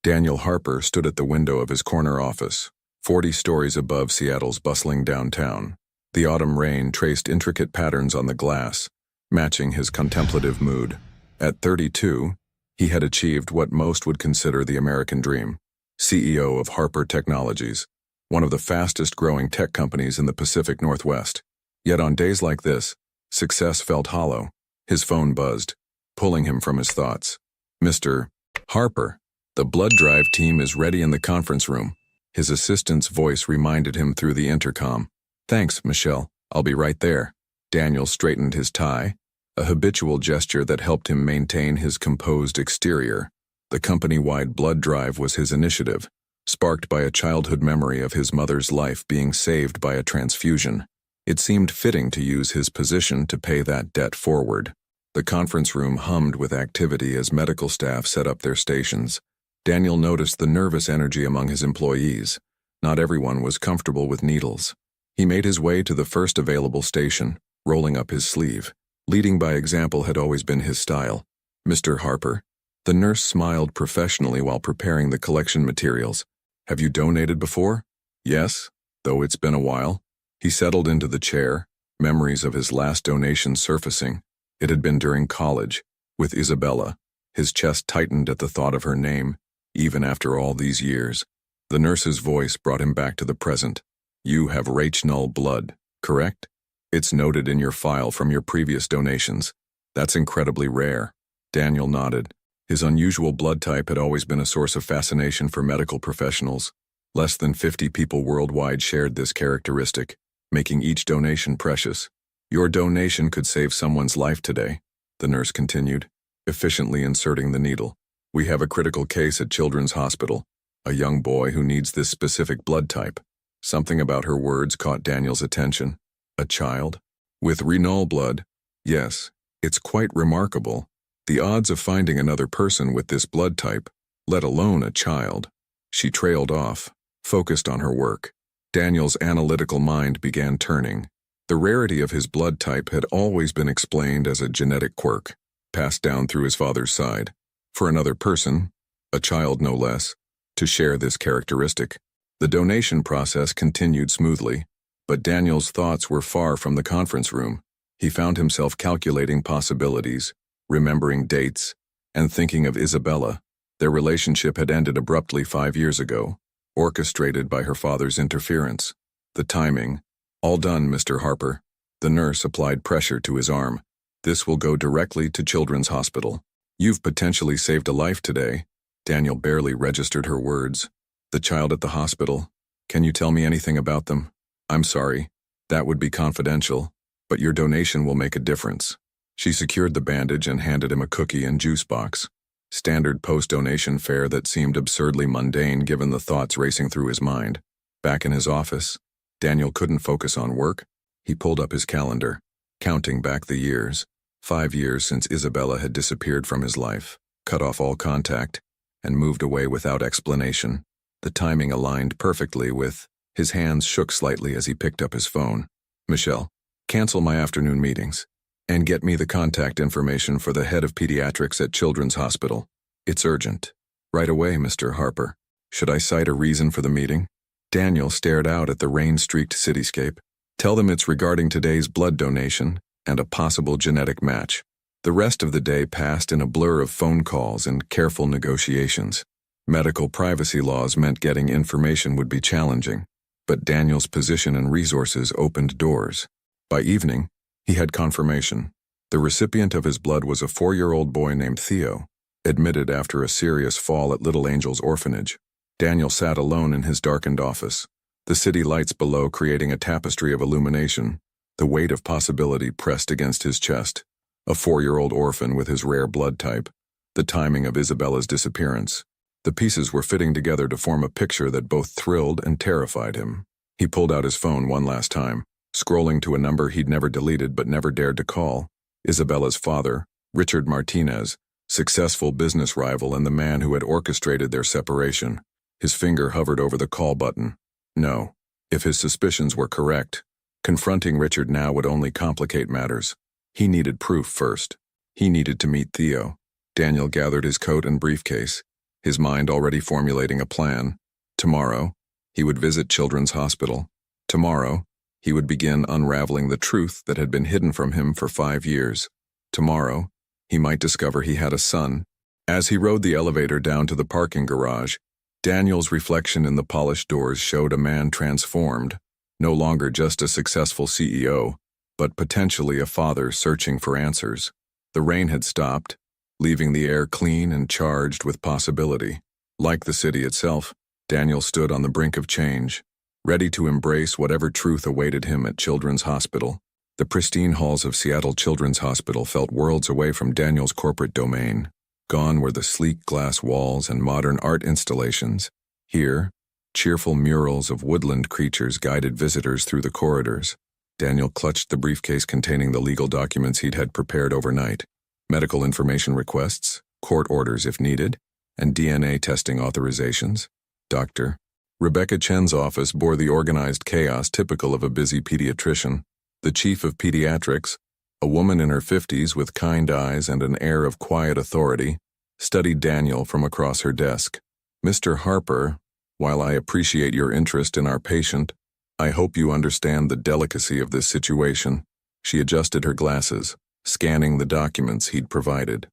Daniel Harper stood at the window of his corner office, 40 stories above Seattle's bustling downtown. The autumn rain traced intricate patterns on the glass, matching his contemplative mood. At 32, he had achieved what most would consider the American dream: CEO of Harper Technologies, one of the fastest-growing tech companies in the Pacific Northwest. Yet on days like this, success felt hollow. His phone buzzed, pulling him from his thoughts. "Mr. Harper, the blood drive team is ready in the conference room." His assistant's voice reminded him through the intercom. "Thanks, Michelle. I'll be right there." Daniel straightened his tie, a habitual gesture that helped him maintain his composed exterior. The company-wide blood drive was his initiative, sparked by a childhood memory of his mother's life being saved by a transfusion. It seemed fitting to use his position to pay that debt forward. The conference room hummed with activity as medical staff set up their stations. Daniel noticed the nervous energy among his employees. Not everyone was comfortable with needles. He made his way to the first available station, rolling up his sleeve. Leading by example had always been his style. "Mr. Harper." The nurse smiled professionally while preparing the collection materials. "Have you donated before?" "Yes, though it's been a while." He settled into the chair, memories of his last donation surfacing. It had been during college, with Isabella. His chest tightened at the thought of her name, even after all these years. The nurse's voice brought him back to the present. "You have Rach-null blood, correct? It's noted in your file from your previous donations. That's incredibly rare." Daniel nodded. His unusual blood type had always been a source of fascination for medical professionals. Less than 50 people worldwide shared this characteristic, making each donation precious. "Your donation could save someone's life today," the nurse continued, efficiently inserting the needle. "We have a critical case at Children's Hospital, a young boy who needs this specific blood type." Something about her words caught Daniel's attention. "A child? With renal blood?" "Yes, it's quite remarkable. The odds of finding another person with this blood type, let alone a child." She trailed off, focused on her work. Daniel's analytical mind began turning. The rarity of his blood type had always been explained as a genetic quirk, passed down through his father's side. For another person, a child no less, to share this characteristic. The donation process continued smoothly, but Daniel's thoughts were far from the conference room. He found himself calculating possibilities, remembering dates, and thinking of Isabella. Their relationship had ended abruptly 5 years ago, orchestrated by her father's interference. The timing. "All done, Mr. Harper." The nurse applied pressure to his arm. "This will go directly to Children's Hospital. You've potentially saved a life today." Daniel barely registered her words. "The child at the hospital. Can you tell me anything about them?" "I'm sorry. That would be confidential, but your donation will make a difference." She secured the bandage and handed him a cookie and juice box. Standard post-donation fare that seemed absurdly mundane given the thoughts racing through his mind. Back in his office, Daniel couldn't focus on work. He pulled up his calendar, counting back the years. 5 years since Isabella had disappeared from his life, cut off all contact, and moved away without explanation. The timing aligned perfectly with. His hands shook slightly as he picked up his phone. "Michelle, cancel my afternoon meetings, and get me the contact information for the head of pediatrics at Children's Hospital. It's urgent." "Right away, Mr. Harper." "Should I cite a reason for the meeting?" Daniel stared out at the rain-streaked cityscape. "Tell them it's regarding today's blood donation and a possible genetic match." The rest of the day passed in a blur of phone calls and careful negotiations. Medical privacy laws meant getting information would be challenging, but Daniel's position and resources opened doors. By evening, he had confirmation. The recipient of his blood was a 4-year-old boy named Theo, admitted after a serious fall at Little Angel's orphanage. Daniel sat alone in his darkened office, the city lights below creating a tapestry of illumination, the weight of possibility pressed against his chest. A 4-year-old orphan with his rare blood type, the timing of Isabella's disappearance. The pieces were fitting together to form a picture that both thrilled and terrified him. He pulled out his phone one last time, scrolling to a number he'd never deleted but never dared to call. Isabella's father, Richard Martinez, successful business rival and the man who had orchestrated their separation. His finger hovered over the call button. No. If his suspicions were correct, confronting Richard now would only complicate matters. He needed proof first. He needed to meet Theo. Daniel gathered his coat and briefcase. his mind already formulating a plan. Tomorrow, he would visit Children's Hospital. Tomorrow, he would begin unraveling the truth that had been hidden from him for 5 years. Tomorrow, he might discover he had a son. As he rode the elevator down to the parking garage, Daniel's reflection in the polished doors showed a man transformed, no longer just a successful CEO, but potentially a father searching for answers. The rain had stopped, leaving the air clean and charged with possibility. Like the city itself, Daniel stood on the brink of change, ready to embrace whatever truth awaited him at Children's Hospital. The pristine halls of Seattle Children's Hospital felt worlds away from Daniel's corporate domain. Gone were the sleek glass walls and modern art installations. Here, cheerful murals of woodland creatures guided visitors through the corridors. Daniel clutched the briefcase containing the legal documents he'd had prepared overnight. Medical information requests, court orders if needed, and DNA testing authorizations. Dr. Rebecca Chen's office bore the organized chaos typical of a busy pediatrician. The chief of pediatrics, a woman in her 50s with kind eyes and an air of quiet authority, studied Daniel from across her desk. "Mr. Harper, while I appreciate your interest in our patient, I hope you understand the delicacy of this situation." She adjusted her glasses, scanning the documents he'd provided.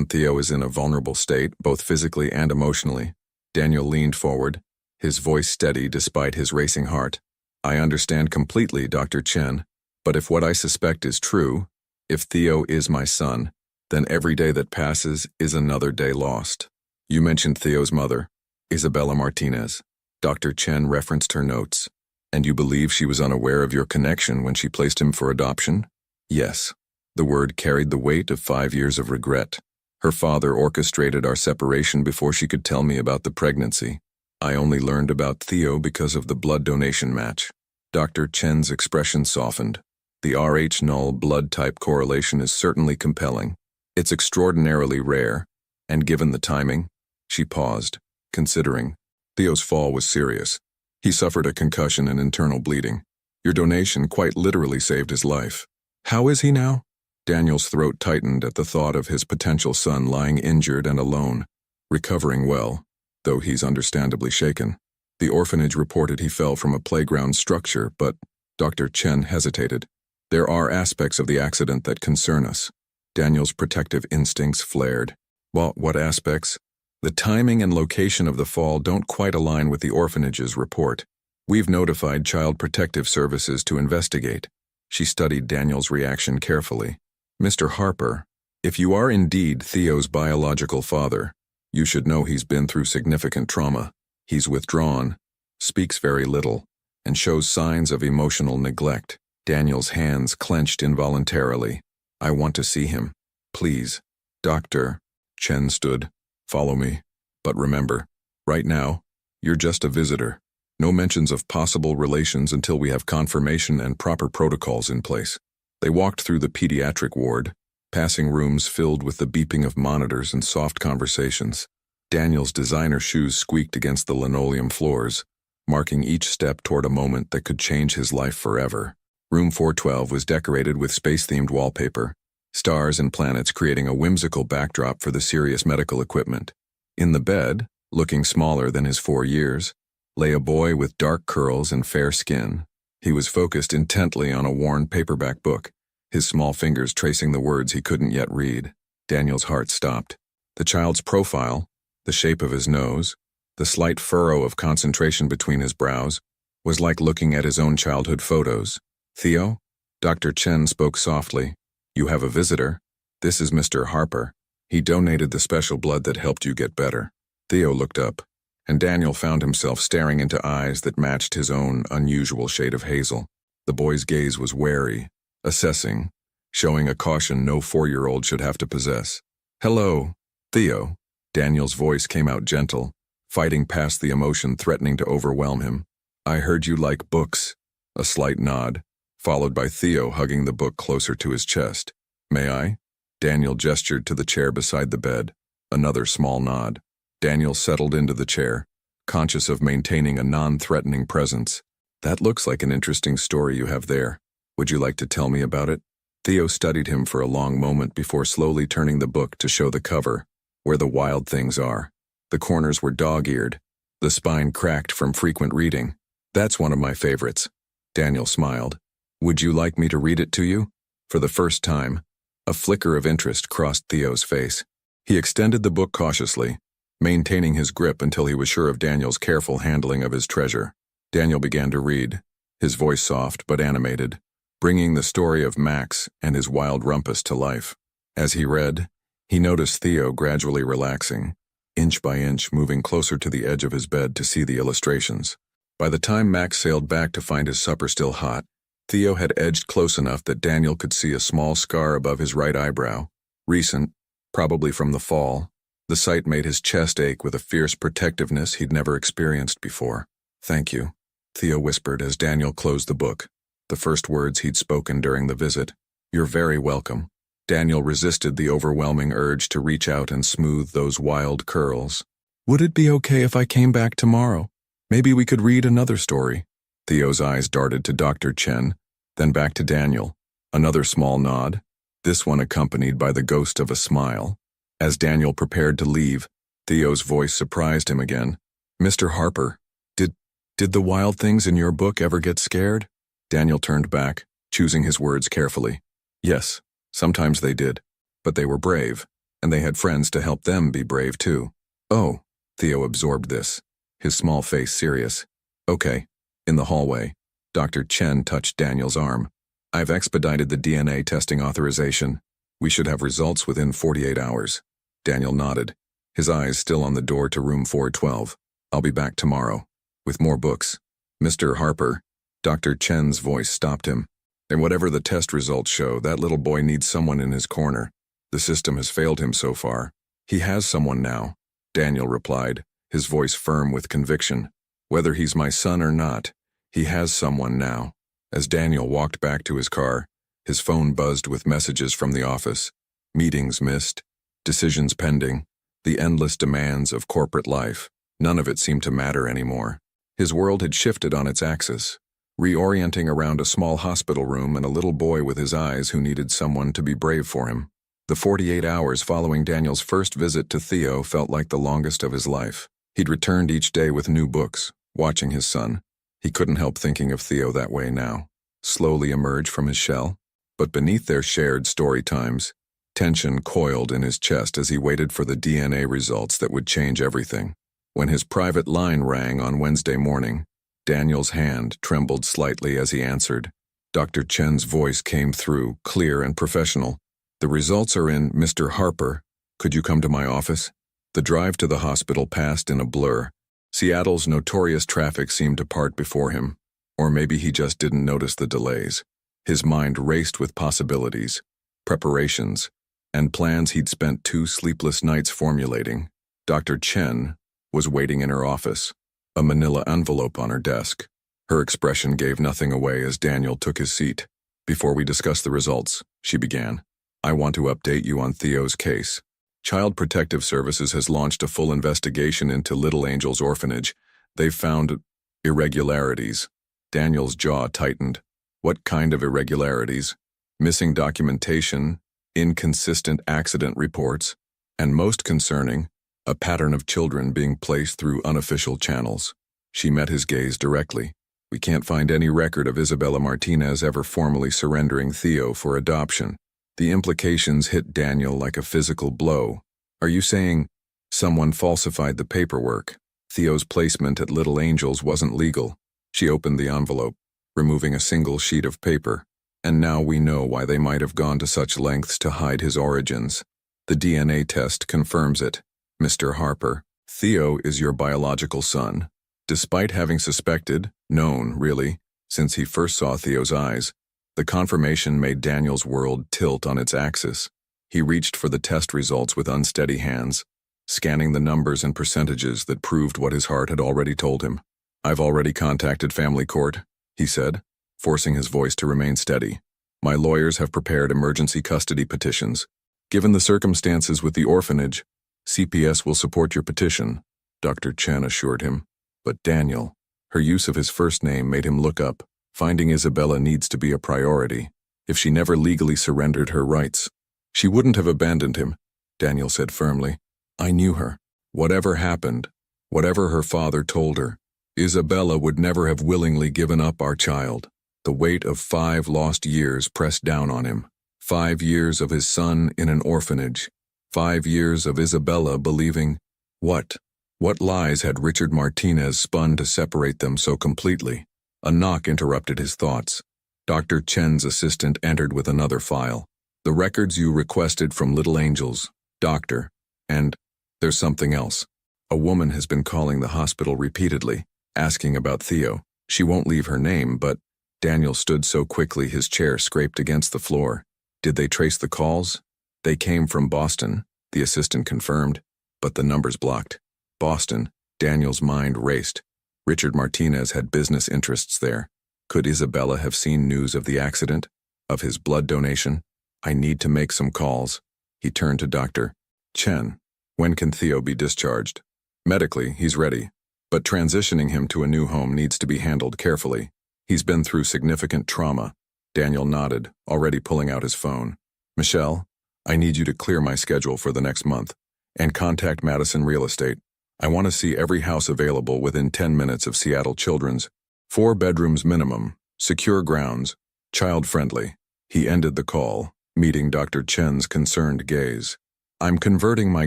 Theo is in a vulnerable state, both physically and emotionally. Daniel leaned forward, his voice steady despite his racing heart. "I understand completely, Dr. Chen, but if what I suspect is true, if Theo is my son, then every day that passes is another day lost." "You mentioned Theo's mother, Isabella Martinez." Dr. Chen referenced her notes. "And you believe she was unaware of your connection when she placed him for adoption?" "Yes." The word carried the weight of 5 years of regret. "Her father orchestrated our separation before she could tell me about the pregnancy. I only learned about Theo because of the blood donation match." Dr. Chen's expression softened. "The Rh null blood type correlation is certainly compelling. It's extraordinarily rare, and given the timing," she paused, considering. "Theo's fall was serious. He suffered a concussion and internal bleeding. Your donation quite literally saved his life. How is he now?" Daniel's throat tightened at the thought of his potential son lying injured and alone, recovering well, though he's understandably shaken. The orphanage reported he fell from a playground structure, but Dr. Chen hesitated. "There are aspects of the accident that concern us." Daniel's protective instincts flared. "Well, what aspects?" "The timing and location of the fall don't quite align with the orphanage's report. We've notified Child Protective Services to investigate." She studied Daniel's reaction carefully. "Mr. Harper, if you are indeed Theo's biological father, you should know he's been through significant trauma. He's withdrawn, speaks very little, and shows signs of emotional neglect." Daniel's hands clenched involuntarily. "I want to see him. Please." "Doctor," Chen stood. "Follow me. But remember, right now, you're just a visitor. No mentions of possible relations until we have confirmation and proper protocols in place." They walked through the pediatric ward, passing rooms filled with the beeping of monitors and soft conversations. Daniel's designer shoes squeaked against the linoleum floors, marking each step toward a moment that could change his life forever. Room 412 was decorated with space-themed wallpaper, stars and planets creating a whimsical backdrop for the serious medical equipment. In the bed, looking smaller than his 4 years, lay a boy with dark curls and fair skin. He was focused intently on a worn paperback book, his small fingers tracing the words he couldn't yet read. Daniel's heart stopped. The child's profile, the shape of his nose, the slight furrow of concentration between his brows, was like looking at his own childhood photos. "Theo?" Dr. Chen spoke softly. "You have a visitor. This is Mr. Harper. He donated the special blood that helped you get better." Theo looked up, and Daniel found himself staring into eyes that matched his own unusual shade of hazel. The boy's gaze was wary, assessing, showing a caution no 4-year-old should have to possess. "Hello, Theo." Daniel's voice came out gentle, fighting past the emotion threatening to overwhelm him. "I heard you like books." A slight nod, followed by Theo hugging the book closer to his chest. "May I?" Daniel gestured to the chair beside the bed. Another small nod. Daniel settled into the chair, conscious of maintaining a non-threatening presence. "That looks like an interesting story you have there. Would you like to tell me about it?" Theo studied him for a long moment before slowly turning the book to show the cover, "Where the Wild Things Are." The corners were dog-eared, the spine cracked from frequent reading. "That's one of my favorites." Daniel smiled. "Would you like me to read it to you?" For the first time, a flicker of interest crossed Theo's face. He extended the book cautiously, maintaining his grip until he was sure of Daniel's careful handling of his treasure. Daniel began to read, his voice soft but animated, bringing the story of Max and his wild rumpus to life. As he read, he noticed Theo gradually relaxing, inch by inch moving closer to the edge of his bed to see the illustrations. By the time Max sailed back to find his supper still hot, Theo had edged close enough that Daniel could see a small scar above his right eyebrow. Recent, probably from the fall, the sight made his chest ache with a fierce protectiveness he'd never experienced before. "Thank you," Theo whispered as Daniel closed the book, the first words he'd spoken during the visit. "You're very welcome." Daniel resisted the overwhelming urge to reach out and smooth those wild curls. "Would it be okay if I came back tomorrow? Maybe we could read another story." Theo's eyes darted to Dr. Chen, then back to Daniel. Another small nod, this one accompanied by the ghost of a smile. As Daniel prepared to leave, Theo's voice surprised him again. "Mr. Harper, did the wild things in your book ever get scared?" Daniel turned back, choosing his words carefully. "Yes, sometimes they did, but they were brave, and they had friends to help them be brave too." "Oh," Theo absorbed this, his small face serious. "Okay." In the hallway, Dr. Chen touched Daniel's arm. "I've expedited the DNA testing authorization. We should have results within 48 hours. Daniel nodded, his eyes still on the door to room 412. "I'll be back tomorrow, with more books." "Mr. Harper," Dr. Chen's voice stopped him. "And whatever the test results show, that little boy needs someone in his corner. The system has failed him so far." "He has someone now," Daniel replied, his voice firm with conviction. "Whether he's my son or not, he has someone now." As Daniel walked back to his car, his phone buzzed with messages from the office. Meetings missed, decisions pending, the endless demands of corporate life. None of it seemed to matter anymore. His world had shifted on its axis, reorienting around a small hospital room and a little boy with his eyes who needed someone to be brave for him. The 48 hours following Daniel's first visit to Theo felt like the longest of his life. He'd returned each day with new books, watching his son. He couldn't help thinking of Theo that way now, slowly emerge from his shell. But beneath their shared story times, tension coiled in his chest as he waited for the DNA results that would change everything. When his private line rang on Wednesday morning, Daniel's hand trembled slightly as he answered. Dr. Chen's voice came through, clear and professional. "The results are in, Mr. Harper. Could you come to my office?" The drive to the hospital passed in a blur. Seattle's notorious traffic seemed to part before him, or maybe he just didn't notice the delays. His mind raced with possibilities, preparations, and plans he'd spent 2 sleepless nights formulating. Dr. Chen was waiting in her office, a manila envelope on her desk. Her expression gave nothing away as Daniel took his seat. "Before we discuss the results," she began, "I want to update you on Theo's case. Child Protective Services has launched a full investigation into Little Angel's orphanage. They've found irregularities." Daniel's jaw tightened. What kind of irregularities? Missing documentation, inconsistent accident reports, and most concerning, a pattern of children being placed through unofficial channels. She met his gaze directly. "We can't find any record of Isabella Martinez ever formally surrendering Theo for adoption." The implications hit Daniel like a physical blow. "Are you saying someone falsified the paperwork? Theo's placement at Little Angel's wasn't legal." She opened the envelope, removing a single sheet of paper. "And now we know why they might have gone to such lengths to hide his origins. The DNA test confirms it. Mr. Harper, Theo is your biological son. Despite having suspected, known, really, since he first saw Theo's eyes, the confirmation made Daniel's world tilt on its axis. He reached for the test results with unsteady hands, scanning the numbers and percentages that proved what his heart had already told him. "I've already contacted family court," he said, forcing his voice to remain steady. "My lawyers have prepared emergency custody petitions. Given the circumstances with the orphanage, CPS will support your petition," Dr. Chen assured him. But Daniel, her use of his first name made him look up. Finding Isabella needs to be a priority. If she never legally surrendered her rights, she wouldn't have abandoned him, Daniel said firmly. "I knew her. Whatever happened, whatever her father told her, Isabella would never have willingly given up our child. The weight of 5 lost years pressed down on him. 5 years of his son in an orphanage. 5 years of Isabella believing what? What lies had Richard Martinez spun to separate them so completely? A knock interrupted his thoughts. Dr. Chen's assistant entered with another file. The records you requested from Little Angels, doctor. And there's something else. A woman has been calling the hospital repeatedly, asking about Theo. She won't leave her name, but Daniel stood so quickly his chair scraped against the floor. Did they trace the calls? They came from Boston, the assistant confirmed, but the numbers blocked. Boston, Daniel's mind raced. Richard Martinez had business interests there. Could Isabella have seen news of the accident? Of his blood donation? I need to make some calls. He turned to Dr. Chen. When can Theo be discharged? Medically, he's ready, but transitioning him to a new home needs to be handled carefully. He's been through significant trauma. Daniel nodded, already pulling out his phone. Michelle, I need you to clear my schedule for the next month, and contact Madison Real Estate. I want to see every house available within 10 minutes of Seattle Children's. 4 bedrooms minimum, secure grounds, child-friendly. He ended the call, meeting Dr. Chen's concerned gaze. I'm converting my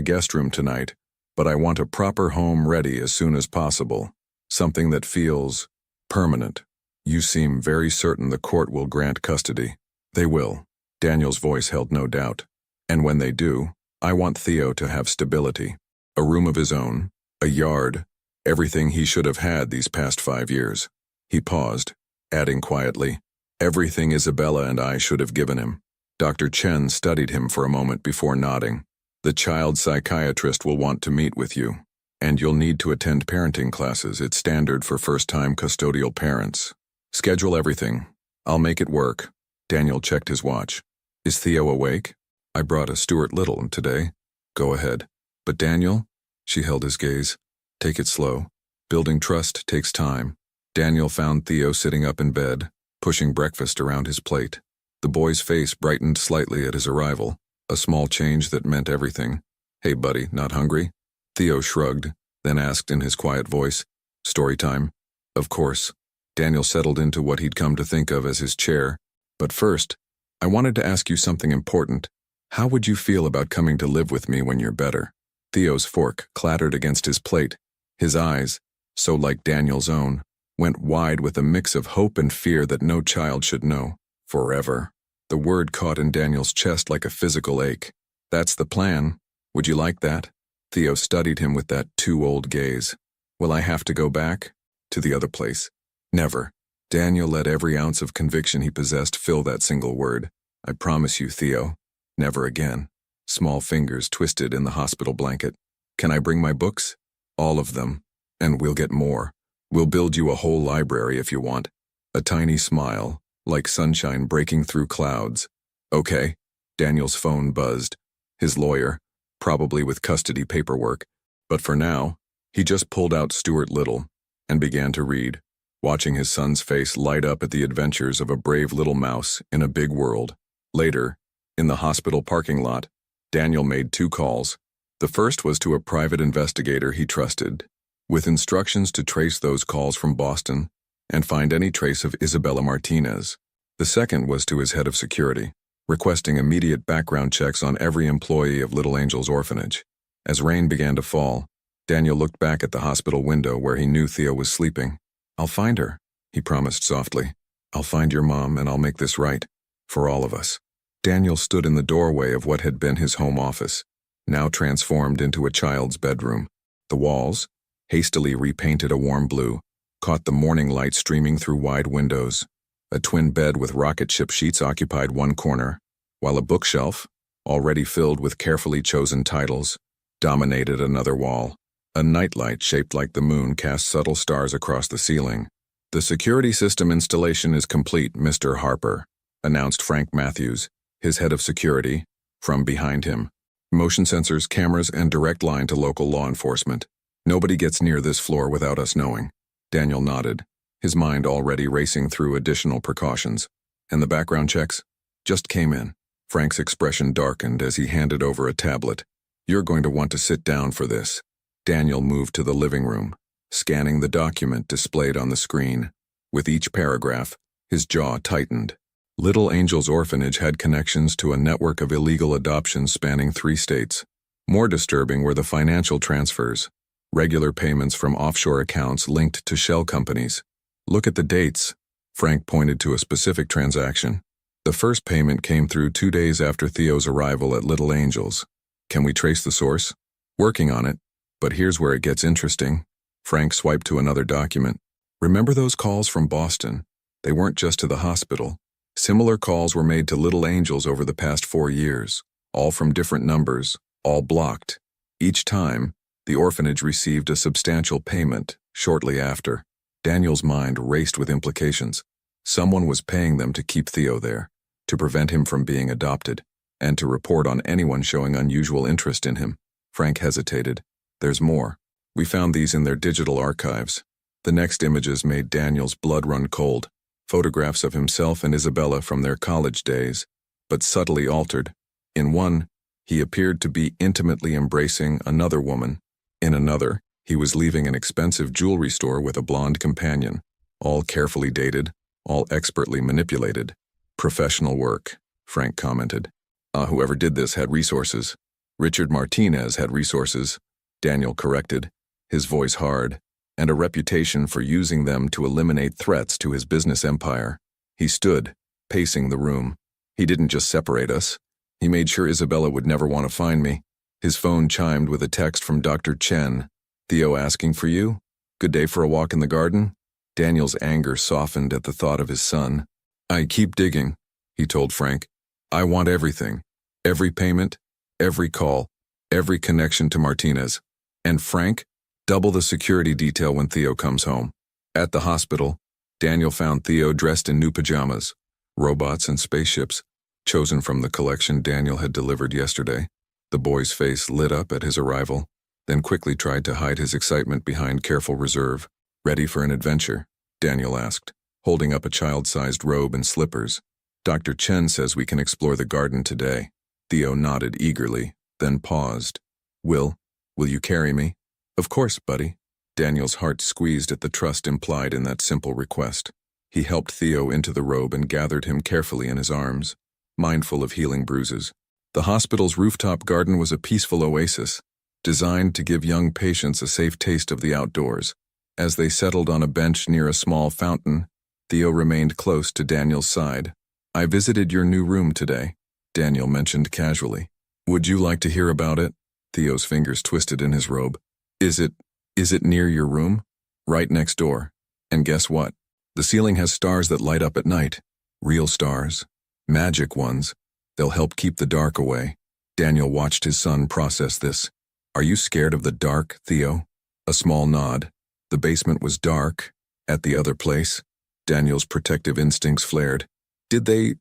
guest room tonight, but I want a proper home ready as soon as possible. Something that feels permanent. You seem very certain the court will grant custody. They will. Daniel's voice held no doubt. And when they do, I want Theo to have stability. A room of his own, a yard, everything he should have had these past 5 years. He paused, adding quietly, everything Isabella and I should have given him. Dr. Chen studied him for a moment before nodding. The child psychiatrist will want to meet with you, and you'll need to attend parenting classes. It's standard for first-time custodial parents. Schedule everything. I'll make it work. Daniel checked his watch. Is Theo awake? I brought a Stuart Little today. Go ahead. But Daniel? She held his gaze. Take it slow. Building trust takes time. Daniel found Theo sitting up in bed, pushing breakfast around his plate. The boy's face brightened slightly at his arrival, a small change that meant everything. Hey buddy, not hungry? Theo shrugged, then asked in his quiet voice, story time? Of course. Daniel settled into what he'd come to think of as his chair. But first, I wanted to ask you something important. How would you feel about coming to live with me when you're better? Theo's fork clattered against his plate. His eyes, so like Daniel's own, went wide with a mix of hope and fear that no child should know. Forever. The word caught in Daniel's chest like a physical ache. That's the plan. Would you like that? Theo studied him with that too-old gaze. Will I have to go back? To the other place? Never. Daniel let every ounce of conviction he possessed fill that single word. I promise you, Theo. Never again. Small fingers twisted in the hospital blanket. Can I bring my books? All of them. And we'll get more. We'll build you a whole library if you want. A tiny smile, like sunshine breaking through clouds. Okay. Daniel's phone buzzed. His lawyer, probably with custody paperwork. But for now, he just pulled out Stuart Little and began to read, watching his son's face light up at the adventures of a brave little mouse in a big world. Later, in the hospital parking lot, Daniel made 2 calls. The first was to a private investigator he trusted, with instructions to trace those calls from Boston and find any trace of Isabella Martinez. The second was to his head of security, requesting immediate background checks on every employee of Little Angels Orphanage. As rain began to fall, Daniel looked back at the hospital window where he knew Theo was sleeping. I'll find her, he promised softly. I'll find your mom and I'll make this right. For all of us. Daniel stood in the doorway of what had been his home office, now transformed into a child's bedroom. The walls, hastily repainted a warm blue, caught the morning light streaming through wide windows. A twin bed with rocket ship sheets occupied one corner, while a bookshelf, already filled with carefully chosen titles, dominated another wall. A nightlight shaped like the moon cast subtle stars across the ceiling. The security system installation is complete, Mr. Harper, announced Frank Matthews, his head of security, from behind him. Motion sensors, cameras, and direct line to local law enforcement. Nobody gets near this floor without us knowing. Daniel nodded, his mind already racing through additional precautions. And the background checks? Just came in. Frank's expression darkened as he handed over a tablet. You're going to want to sit down for this. Daniel moved to the living room, scanning the document displayed on the screen. With each paragraph, his jaw tightened. Little Angel's orphanage had connections to a network of illegal adoptions spanning 3 states. More disturbing were the financial transfers, regular payments from offshore accounts linked to shell companies. Look at the dates. Frank pointed to a specific transaction. The first payment came through 2 days after Theo's arrival at Little Angel's. Can we trace the source? Working on it. But here's where it gets interesting. Frank swiped to another document. Remember those calls from Boston? They weren't just to the hospital. Similar calls were made to Little Angels over the past 4 years, all from different numbers, all blocked. Each time, the orphanage received a substantial payment shortly after. Daniel's mind raced with implications. Someone was paying them to keep Theo there, to prevent him from being adopted, and to report on anyone showing unusual interest in him. Frank hesitated. There's more. We found these in their digital archives. The next images made Daniel's blood run cold. Photographs of himself and Isabella from their college days, but subtly altered. In one, he appeared to be intimately embracing another woman. In another, he was leaving an expensive jewelry store with a blonde companion, all carefully dated, all expertly manipulated. Professional work, Frank commented. Whoever did this had resources. Richard Martinez had resources, Daniel corrected, his voice hard, and a reputation for using them to eliminate threats to his business empire. He stood, pacing the room. He didn't just separate us. He made sure Isabella would never want to find me. His phone chimed with a text from Dr. Chen. Theo asking for you? Good day for a walk in the garden? Daniel's anger softened at the thought of his son. I keep digging, he told Frank. I want everything. Every payment, every call, every connection to Martinez. And Frank, double the security detail when Theo comes home. At the hospital, Daniel found Theo dressed in new pajamas, robots and spaceships, chosen from the collection Daniel had delivered yesterday. The boy's face lit up at his arrival, then quickly tried to hide his excitement behind careful reserve. Ready for an adventure? Daniel asked, holding up a child-sized robe and slippers. Dr. Chen says we can explore the garden today. Theo nodded eagerly, then paused. Will you carry me? Of course, buddy. Daniel's heart squeezed at the trust implied in that simple request. He helped Theo into the robe and gathered him carefully in his arms, mindful of healing bruises. The hospital's rooftop garden was a peaceful oasis, designed to give young patients a safe taste of the outdoors. As they settled on a bench near a small fountain, Theo remained close to Daniel's side. I visited your new room today, Daniel mentioned casually. Would you like to hear about it? Theo's fingers twisted in his robe. Is it near your room? Right next door. And guess what? The ceiling has stars that light up at night. Real stars. Magic ones. They'll help keep the dark away. Daniel watched his son process this. Are you scared of the dark, Theo? A small nod. The basement was dark. At the other place, Daniel's protective instincts flared. Did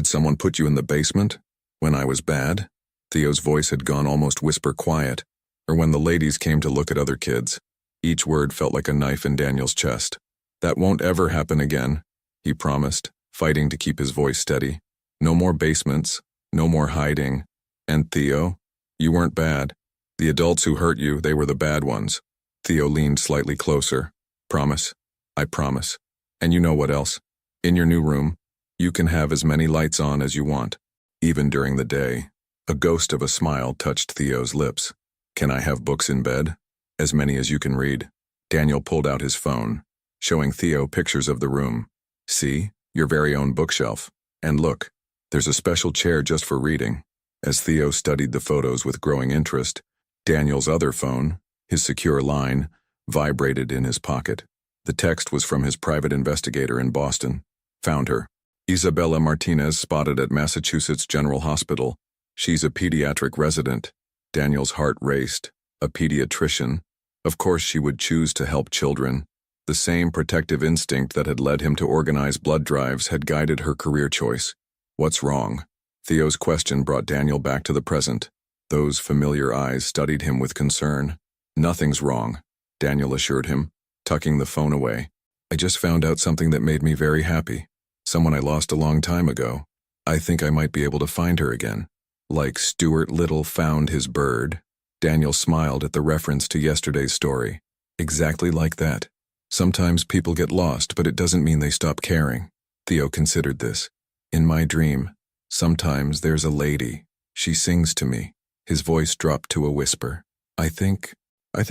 someone put you in the basement? When I was bad? Theo's voice had gone almost whisper quiet. Or when the ladies came to look at other kids. Each word felt like a knife in Daniel's chest. That won't ever happen again, he promised, fighting to keep his voice steady. No more basements, no more hiding. And Theo, you weren't bad. The adults who hurt you, they were the bad ones. Theo leaned slightly closer. Promise. I promise. And you know what else? In your new room, you can have as many lights on as you want. Even during the day. A ghost of a smile touched Theo's lips. Can I have books in bed? As many as you can read. Daniel pulled out his phone, showing Theo pictures of the room. See, your very own bookshelf. And look, there's a special chair just for reading. As Theo studied the photos with growing interest, Daniel's other phone, his secure line, vibrated in his pocket. The text was from his private investigator in Boston. Found her. Isabella Martinez spotted at Massachusetts General Hospital. She's a pediatric resident. Daniel's heart raced. A pediatrician. Of course she would choose to help children. The same protective instinct that had led him to organize blood drives had guided her career choice. What's wrong? Theo's question brought Daniel back to the present. Those familiar eyes studied him with concern. Nothing's wrong, Daniel assured him, tucking the phone away. I just found out something that made me very happy. Someone I lost a long time ago. I think I might be able to find her again. Like Stuart Little found his bird. Daniel smiled at the reference to yesterday's story. Exactly like that. Sometimes people get lost, but it doesn't mean they stop caring. Theo considered this. In my dream, sometimes there's a lady. She sings to me. His voice dropped to a whisper. I think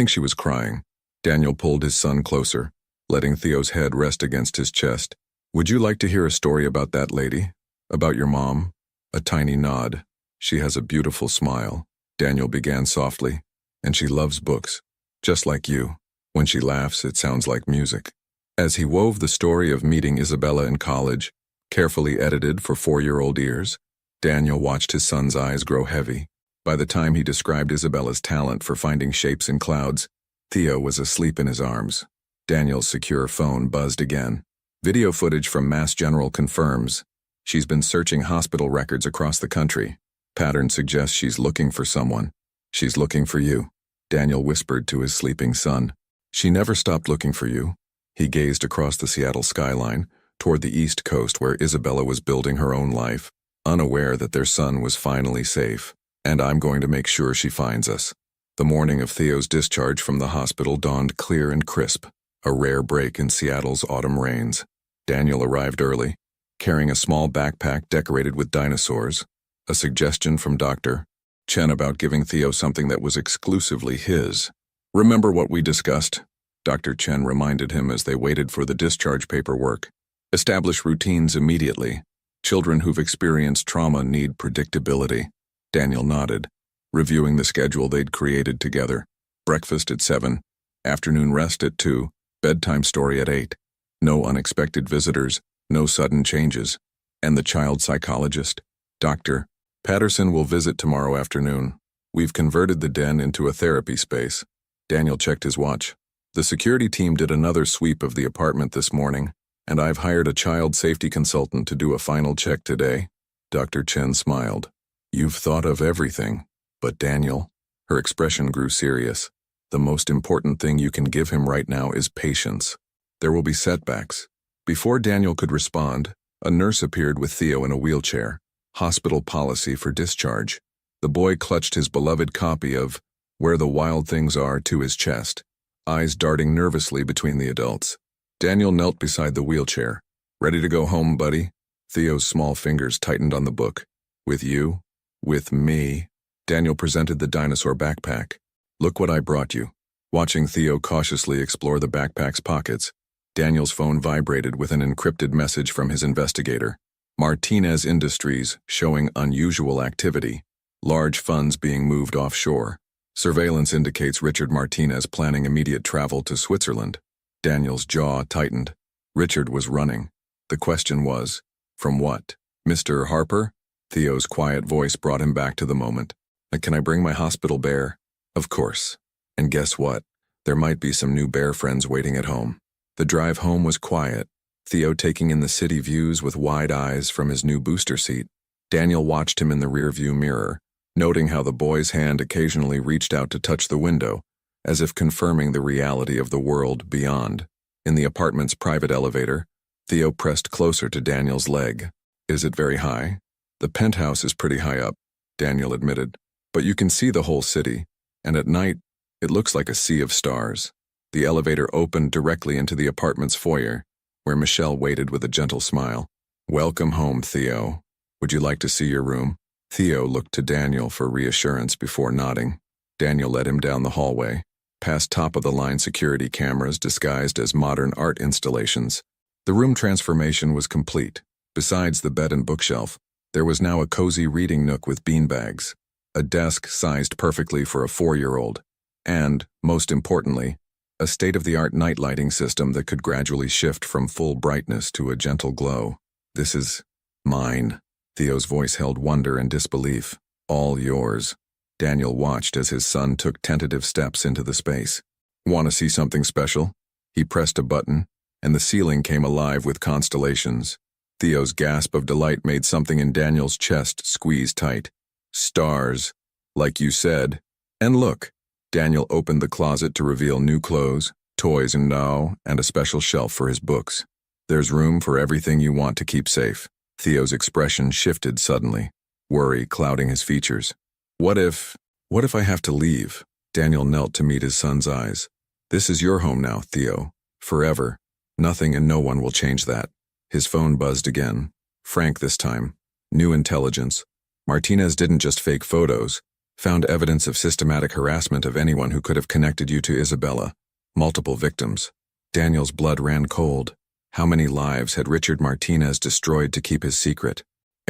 she was crying. Daniel pulled his son closer, letting Theo's head rest against his chest. Would you like to hear a story about that lady? About your mom? A tiny nod. She has a beautiful smile. Daniel began softly. And she loves books. Just like you. When she laughs, it sounds like music. As he wove the story of meeting Isabella in college, carefully edited for 4-year-old ears, Daniel watched his son's eyes grow heavy. By the time he described Isabella's talent for finding shapes in clouds, Theo was asleep in his arms. Daniel's secure phone buzzed again. Video footage from Mass General confirms. She's been searching hospital records across the country. Pattern suggests she's looking for someone. She's looking for you, Daniel whispered to his sleeping son. She never stopped looking for you. He gazed across the Seattle skyline, toward the East Coast where Isabella was building her own life, unaware that their son was finally safe. And I'm going to make sure she finds us. The morning of Theo's discharge from the hospital dawned clear and crisp, a rare break in Seattle's autumn rains. Daniel arrived early, carrying a small backpack decorated with dinosaurs, a suggestion from Dr. Chen about giving Theo something that was exclusively his. Remember what we discussed? Dr. Chen reminded him as they waited for the discharge paperwork. Establish routines immediately. Children who've experienced trauma need predictability. Daniel nodded, reviewing the schedule they'd created together. Breakfast at 7, afternoon rest at 2, bedtime story at 8. No unexpected visitors, no sudden changes. And the child psychologist, Dr. Patterson, will visit tomorrow afternoon. We've converted the den into a therapy space. Daniel checked his watch. The security team did another sweep of the apartment this morning, and I've hired a child safety consultant to do a final check today. Dr. Chen smiled. You've thought of everything. But Daniel, her expression grew serious. The most important thing you can give him right now is patience. There will be setbacks. Before Daniel could respond, a nurse appeared with Theo in a wheelchair. Hospital policy for discharge. The boy clutched his beloved copy of Where the Wild Things Are to his chest, eyes darting nervously between the adults. Daniel knelt beside the wheelchair. Ready to go home, buddy? Theo's small fingers tightened on the book. With you? With me? Daniel presented the dinosaur backpack. Look what I brought you. Watching Theo cautiously explore the backpack's pockets, Daniel's phone vibrated with an encrypted message from his investigator. Martinez Industries showing unusual activity. Large funds being moved offshore. Surveillance indicates Richard Martinez planning immediate travel to Switzerland. Daniel's jaw tightened. Richard was running. The question was, from what? Mr. Harper? Theo's quiet voice brought him back to the moment. Can I bring my hospital bear? Of course. And guess what? There might be some new bear friends waiting at home. The drive home was quiet. Theo taking in the city views with wide eyes from his new booster seat. Daniel watched him in the rearview mirror, noting how the boy's hand occasionally reached out to touch the window, as if confirming the reality of the world beyond. In the apartment's private elevator, Theo pressed closer to Daniel's leg. Is it very high? The penthouse is pretty high up, Daniel admitted, but you can see the whole city, and at night, it looks like a sea of stars. The elevator opened directly into the apartment's foyer, where Michelle waited with a gentle smile. Welcome home, Theo. Would you like to see your room? Theo looked to Daniel for reassurance before nodding. Daniel led him down the hallway, past top-of-the-line security cameras disguised as modern art installations. The room transformation was complete. Besides the bed and bookshelf, there was now a cozy reading nook with beanbags, a desk sized perfectly for a 4-year-old, and, most importantly, a state-of-the-art night lighting system that could gradually shift from full brightness to a gentle glow. This is mine. Theo's voice held wonder and disbelief. All yours. Daniel watched as his son took tentative steps into the space. Want to see something special? He pressed a button, and the ceiling came alive with constellations. Theo's gasp of delight made something in Daniel's chest squeeze tight. Stars, like you said. And look. Daniel opened the closet to reveal new clothes, toys and a special shelf for his books. There's room for everything you want to keep safe. Theo's expression shifted suddenly, worry clouding his features. What if... What if I have to leave? Daniel knelt to meet his son's eyes. This is your home now, Theo. Forever. Nothing and no one will change that. His phone buzzed again. Frank this time. New intelligence. Martinez didn't just fake photos. Found evidence of systematic harassment of anyone who could have connected you to Isabella. Multiple victims. Daniel's blood ran cold. How many lives had Richard Martinez destroyed to keep his secret?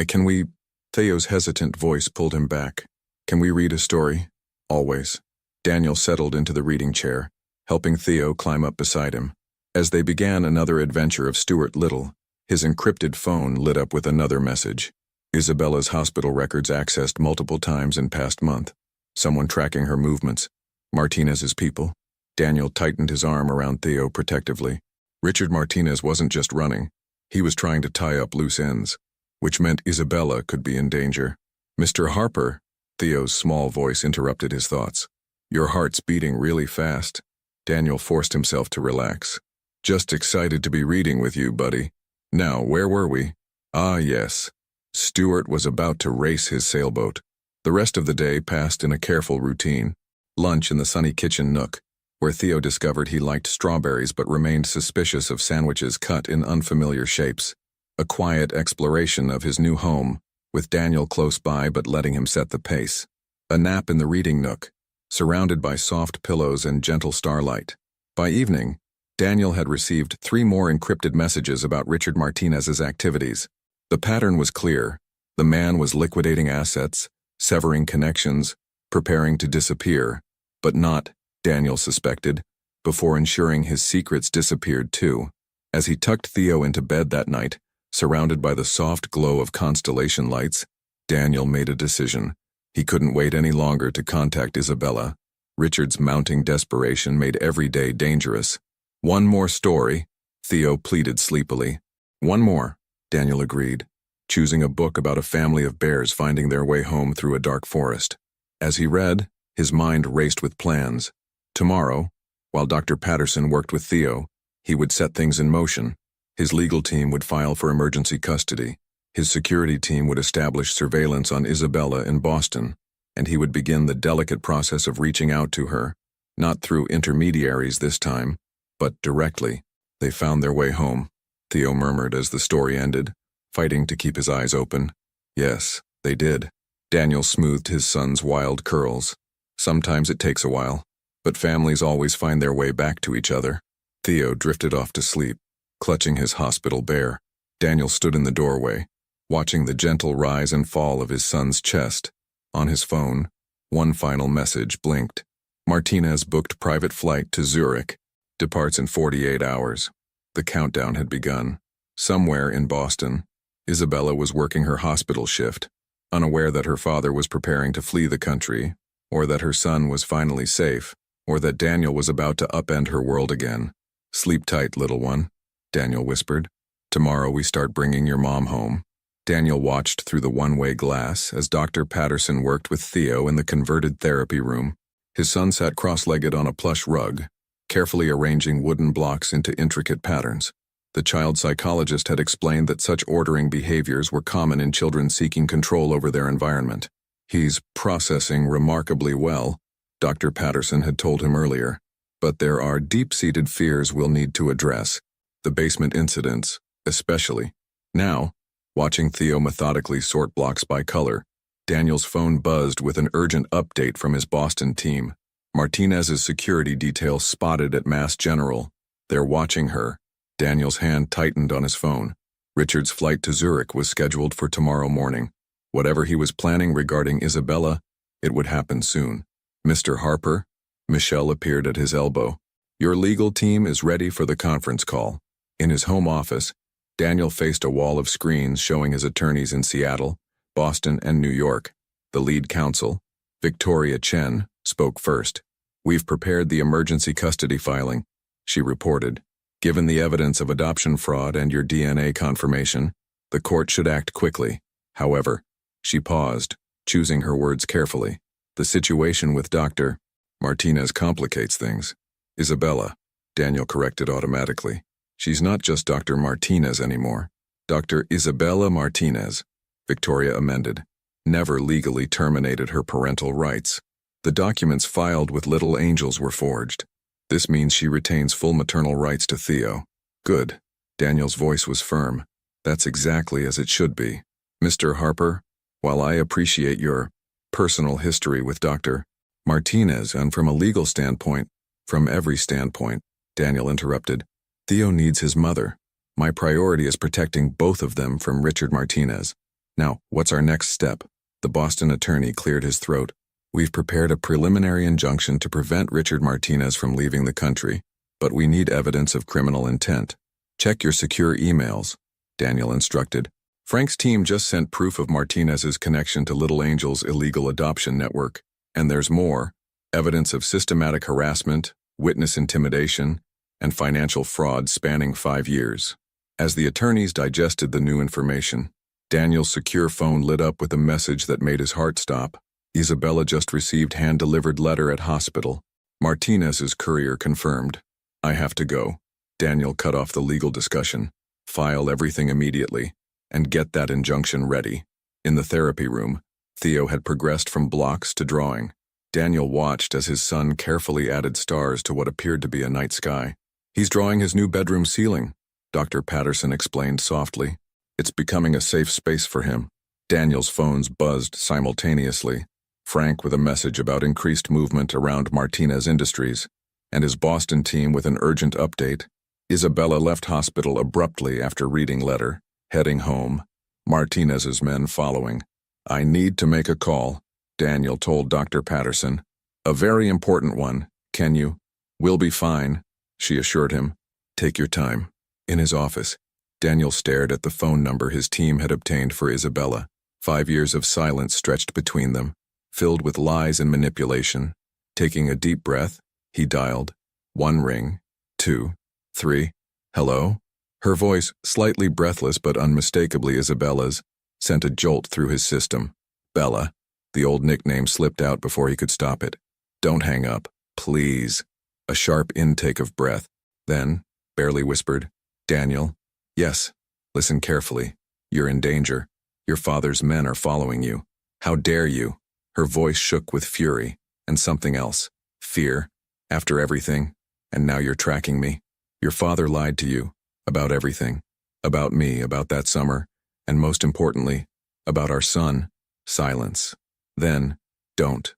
Can we? Theo's hesitant voice pulled him back. Can we read a story? Always. Daniel settled into the reading chair, helping Theo climb up beside him. As they began another adventure of Stuart Little, his encrypted phone lit up with another message. Isabella's hospital records accessed multiple times in past month. Someone tracking her movements. Martinez's people. Daniel tightened his arm around Theo protectively. Richard Martinez wasn't just running. He was trying to tie up loose ends, which meant Isabella could be in danger. Mr. Harper, Theo's small voice interrupted his thoughts. Your heart's beating really fast. Daniel forced himself to relax. Just excited to be reading with you, buddy. Now, where were we? Ah, yes. Stuart was about to race his sailboat. The rest of the day passed in a careful routine. Lunch in the sunny kitchen nook, where Theo discovered he liked strawberries but remained suspicious of sandwiches cut in unfamiliar shapes. A quiet exploration of his new home, with Daniel close by but letting him set the pace. A nap in the reading nook, surrounded by soft pillows and gentle starlight. By evening, Daniel had received 3 more encrypted messages about Richard Martinez's activities. The pattern was clear. The man was liquidating assets, severing connections, preparing to disappear, but not, Daniel suspected, before ensuring his secrets disappeared too. As he tucked Theo into bed that night, surrounded by the soft glow of constellation lights, Daniel made a decision. He couldn't wait any longer to contact Isabella. Richard's mounting desperation made every day dangerous. One more story, Theo pleaded sleepily. One more, Daniel agreed, choosing a book about a family of bears finding their way home through a dark forest. As he read, his mind raced with plans. Tomorrow, while Dr. Patterson worked with Theo, he would set things in motion. His legal team would file for emergency custody. His security team would establish surveillance on Isabella in Boston, and he would begin the delicate process of reaching out to her, not through intermediaries this time, but directly. They found their way home, Theo murmured as the story ended, fighting to keep his eyes open. Yes, they did. Daniel smoothed his son's wild curls. Sometimes it takes a while, but families always find their way back to each other. Theo drifted off to sleep, clutching his hospital bear. Daniel stood in the doorway, watching the gentle rise and fall of his son's chest. On his phone, one final message blinked. Martinez booked private flight to Zurich. Departs in 48 hours. The countdown had begun. Somewhere in Boston, Isabella was working her hospital shift, unaware that her father was preparing to flee the country, or that her son was finally safe, or that Daniel was about to upend her world again. Sleep tight, little one, Daniel whispered. Tomorrow we start bringing your mom home. Daniel watched through the one-way glass as Dr. Patterson worked with Theo in the converted therapy room. His son sat cross-legged on a plush rug, carefully arranging wooden blocks into intricate patterns. The child psychologist had explained that such ordering behaviors were common in children seeking control over their environment. He's processing remarkably well, Dr. Patterson had told him earlier. But there are deep-seated fears we'll need to address. The basement incidents, especially. Now, watching Theo methodically sort blocks by color, Daniel's phone buzzed with an urgent update from his Boston team. Martinez's security detail spotted at Mass General. They're watching her. Daniel's hand tightened on his phone. Richard's flight to Zurich was scheduled for tomorrow morning. Whatever he was planning regarding Isabella, it would happen soon. Mr. Harper? Michelle appeared at his elbow. Your legal team is ready for the conference call. In his home office, Daniel faced a wall of screens showing his attorneys in Seattle, Boston, and New York. The lead counsel, Victoria Chen, spoke first. We've prepared the emergency custody filing, she reported. Given the evidence of adoption fraud and your DNA confirmation, the court should act quickly. However, she paused, choosing her words carefully. The situation with Dr. Martinez complicates things. Isabella, Daniel corrected automatically. She's not just Dr. Martinez anymore. Dr. Isabella Martinez, Victoria amended. Never legally terminated her parental rights. The documents filed with little angels were forged. This means she retains full maternal rights to Theo. Good. Daniel's voice was firm. That's exactly as it should be. Mr. Harper, while I appreciate your personal history with Dr. Martinez, and from a legal standpoint, from every standpoint, Daniel interrupted, Theo needs his mother. My priority is protecting both of them from Richard Martinez. Now, what's our next step? The Boston attorney cleared his throat. We've prepared a preliminary injunction to prevent Richard Martinez from leaving the country, but we need evidence of criminal intent. Check your secure emails, Daniel instructed. Frank's team just sent proof of Martinez's connection to Little Angel's illegal adoption network, and there's more, evidence of systematic harassment, witness intimidation, and financial fraud spanning 5 years. As the attorneys digested the new information, Daniel's secure phone lit up with a message that made his heart stop. Isabella just received hand-delivered letter at hospital. Martinez's courier confirmed. I have to go. Daniel cut off the legal discussion. File everything immediately, and get that injunction ready. In the therapy room, Theo had progressed from blocks to drawing. Daniel watched as his son carefully added stars to what appeared to be a night sky. He's drawing his new bedroom ceiling, Dr. Patterson explained softly. It's becoming a safe space for him. Daniel's phones buzzed simultaneously. Frank with a message about increased movement around Martinez Industries, and his Boston team with an urgent update. Isabella left hospital abruptly after reading letter, heading home. Martinez's men following. I need to make a call, Daniel told Dr. Patterson. A very important one, can you? We'll be fine, she assured him. Take your time. In his office, Daniel stared at the phone number his team had obtained for Isabella. 5 years of silence stretched between them, filled with lies and manipulation. Taking a deep breath, he dialed. 1 ring, 2, 3. Hello? Her voice, slightly breathless but unmistakably Isabella's, sent a jolt through his system. Bella. The old nickname slipped out before he could stop it. Don't hang up, please. A sharp intake of breath. Then, barely whispered, Daniel. Yes. Listen carefully. You're in danger. Your father's men are following you. How dare you? Her voice shook with fury, and something else. Fear. After everything. And now you're tracking me. Your father lied to you. About everything. About me, about that summer. And most importantly, about our son. Silence. Then, don't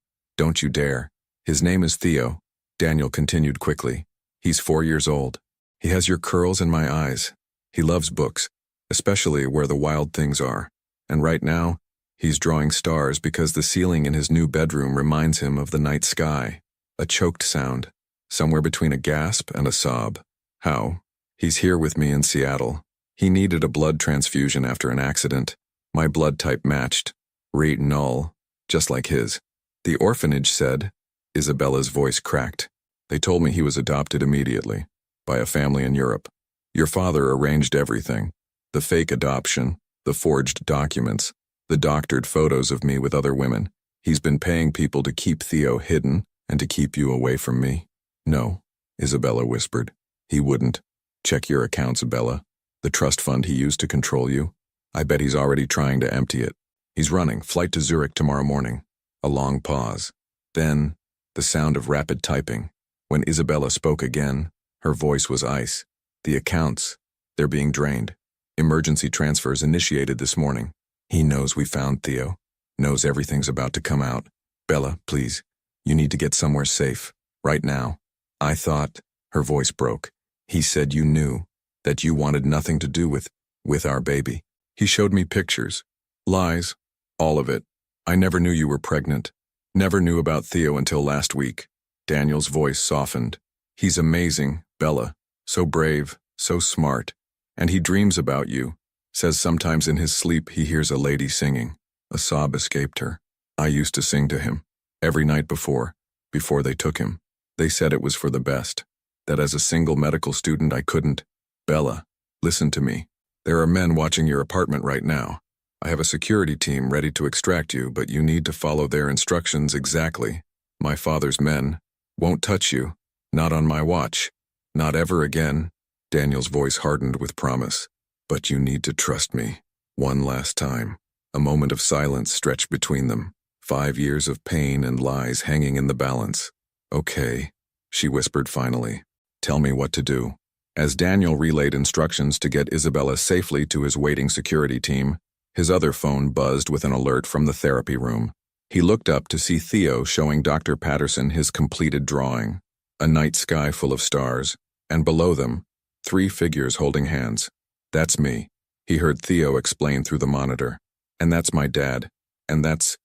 you dare. His name is Theo, Daniel continued quickly. He's 4 years old. He has your curls in my eyes. He loves books, especially where the wild things are. And right now, he's drawing stars because the ceiling in his new bedroom reminds him of the night sky. A choked sound, somewhere between a gasp and a sob. How? He's here with me in Seattle. He needed a blood transfusion after an accident. My blood type matched. Rate null. Just like his. The orphanage said. Isabella's voice cracked. They told me he was adopted immediately. By a family in Europe. Your father arranged everything. The fake adoption, the forged documents, the doctored photos of me with other women. He's been paying people to keep Theo hidden and to keep you away from me. No, Isabella whispered. He wouldn't. Check your accounts, Bella. The trust fund he used to control you. I bet he's already trying to empty it. He's running, flight to Zurich tomorrow morning. A long pause. Then, the sound of rapid typing. When Isabella spoke again, her voice was ice. The accounts, they're being drained. Emergency transfers initiated this morning. He knows we found Theo. Knows everything's about to come out. Bella, please. You need to get somewhere safe. Right now. I thought, her voice broke. He said you knew. That you wanted nothing to do with our baby. He showed me pictures. Lies. All of it. I never knew you were pregnant. Never knew about Theo until last week. Daniel's voice softened. He's amazing, Bella. So brave, so smart. And he dreams about you. Says sometimes in his sleep he hears a lady singing. A sob escaped her. I used to sing to him. Every night before they took him. They said it was for the best. That as a single medical student I couldn't. Bella, listen to me. There are men watching your apartment right now. I have a security team ready to extract you, but you need to follow their instructions exactly. My father's men won't touch you. Not on my watch. Not ever again. Daniel's voice hardened with promise. But you need to trust me. One last time. A moment of silence stretched between them, 5 years of pain and lies hanging in the balance. Okay, she whispered finally. Tell me what to do. As Daniel relayed instructions to get Isabella safely to his waiting security team, his other phone buzzed with an alert from the therapy room. He looked up to see Theo showing Dr. Patterson his completed drawing. A night sky full of stars, and below them, 3 figures holding hands. That's me, he heard Theo explain through the monitor. And that's my dad. And that's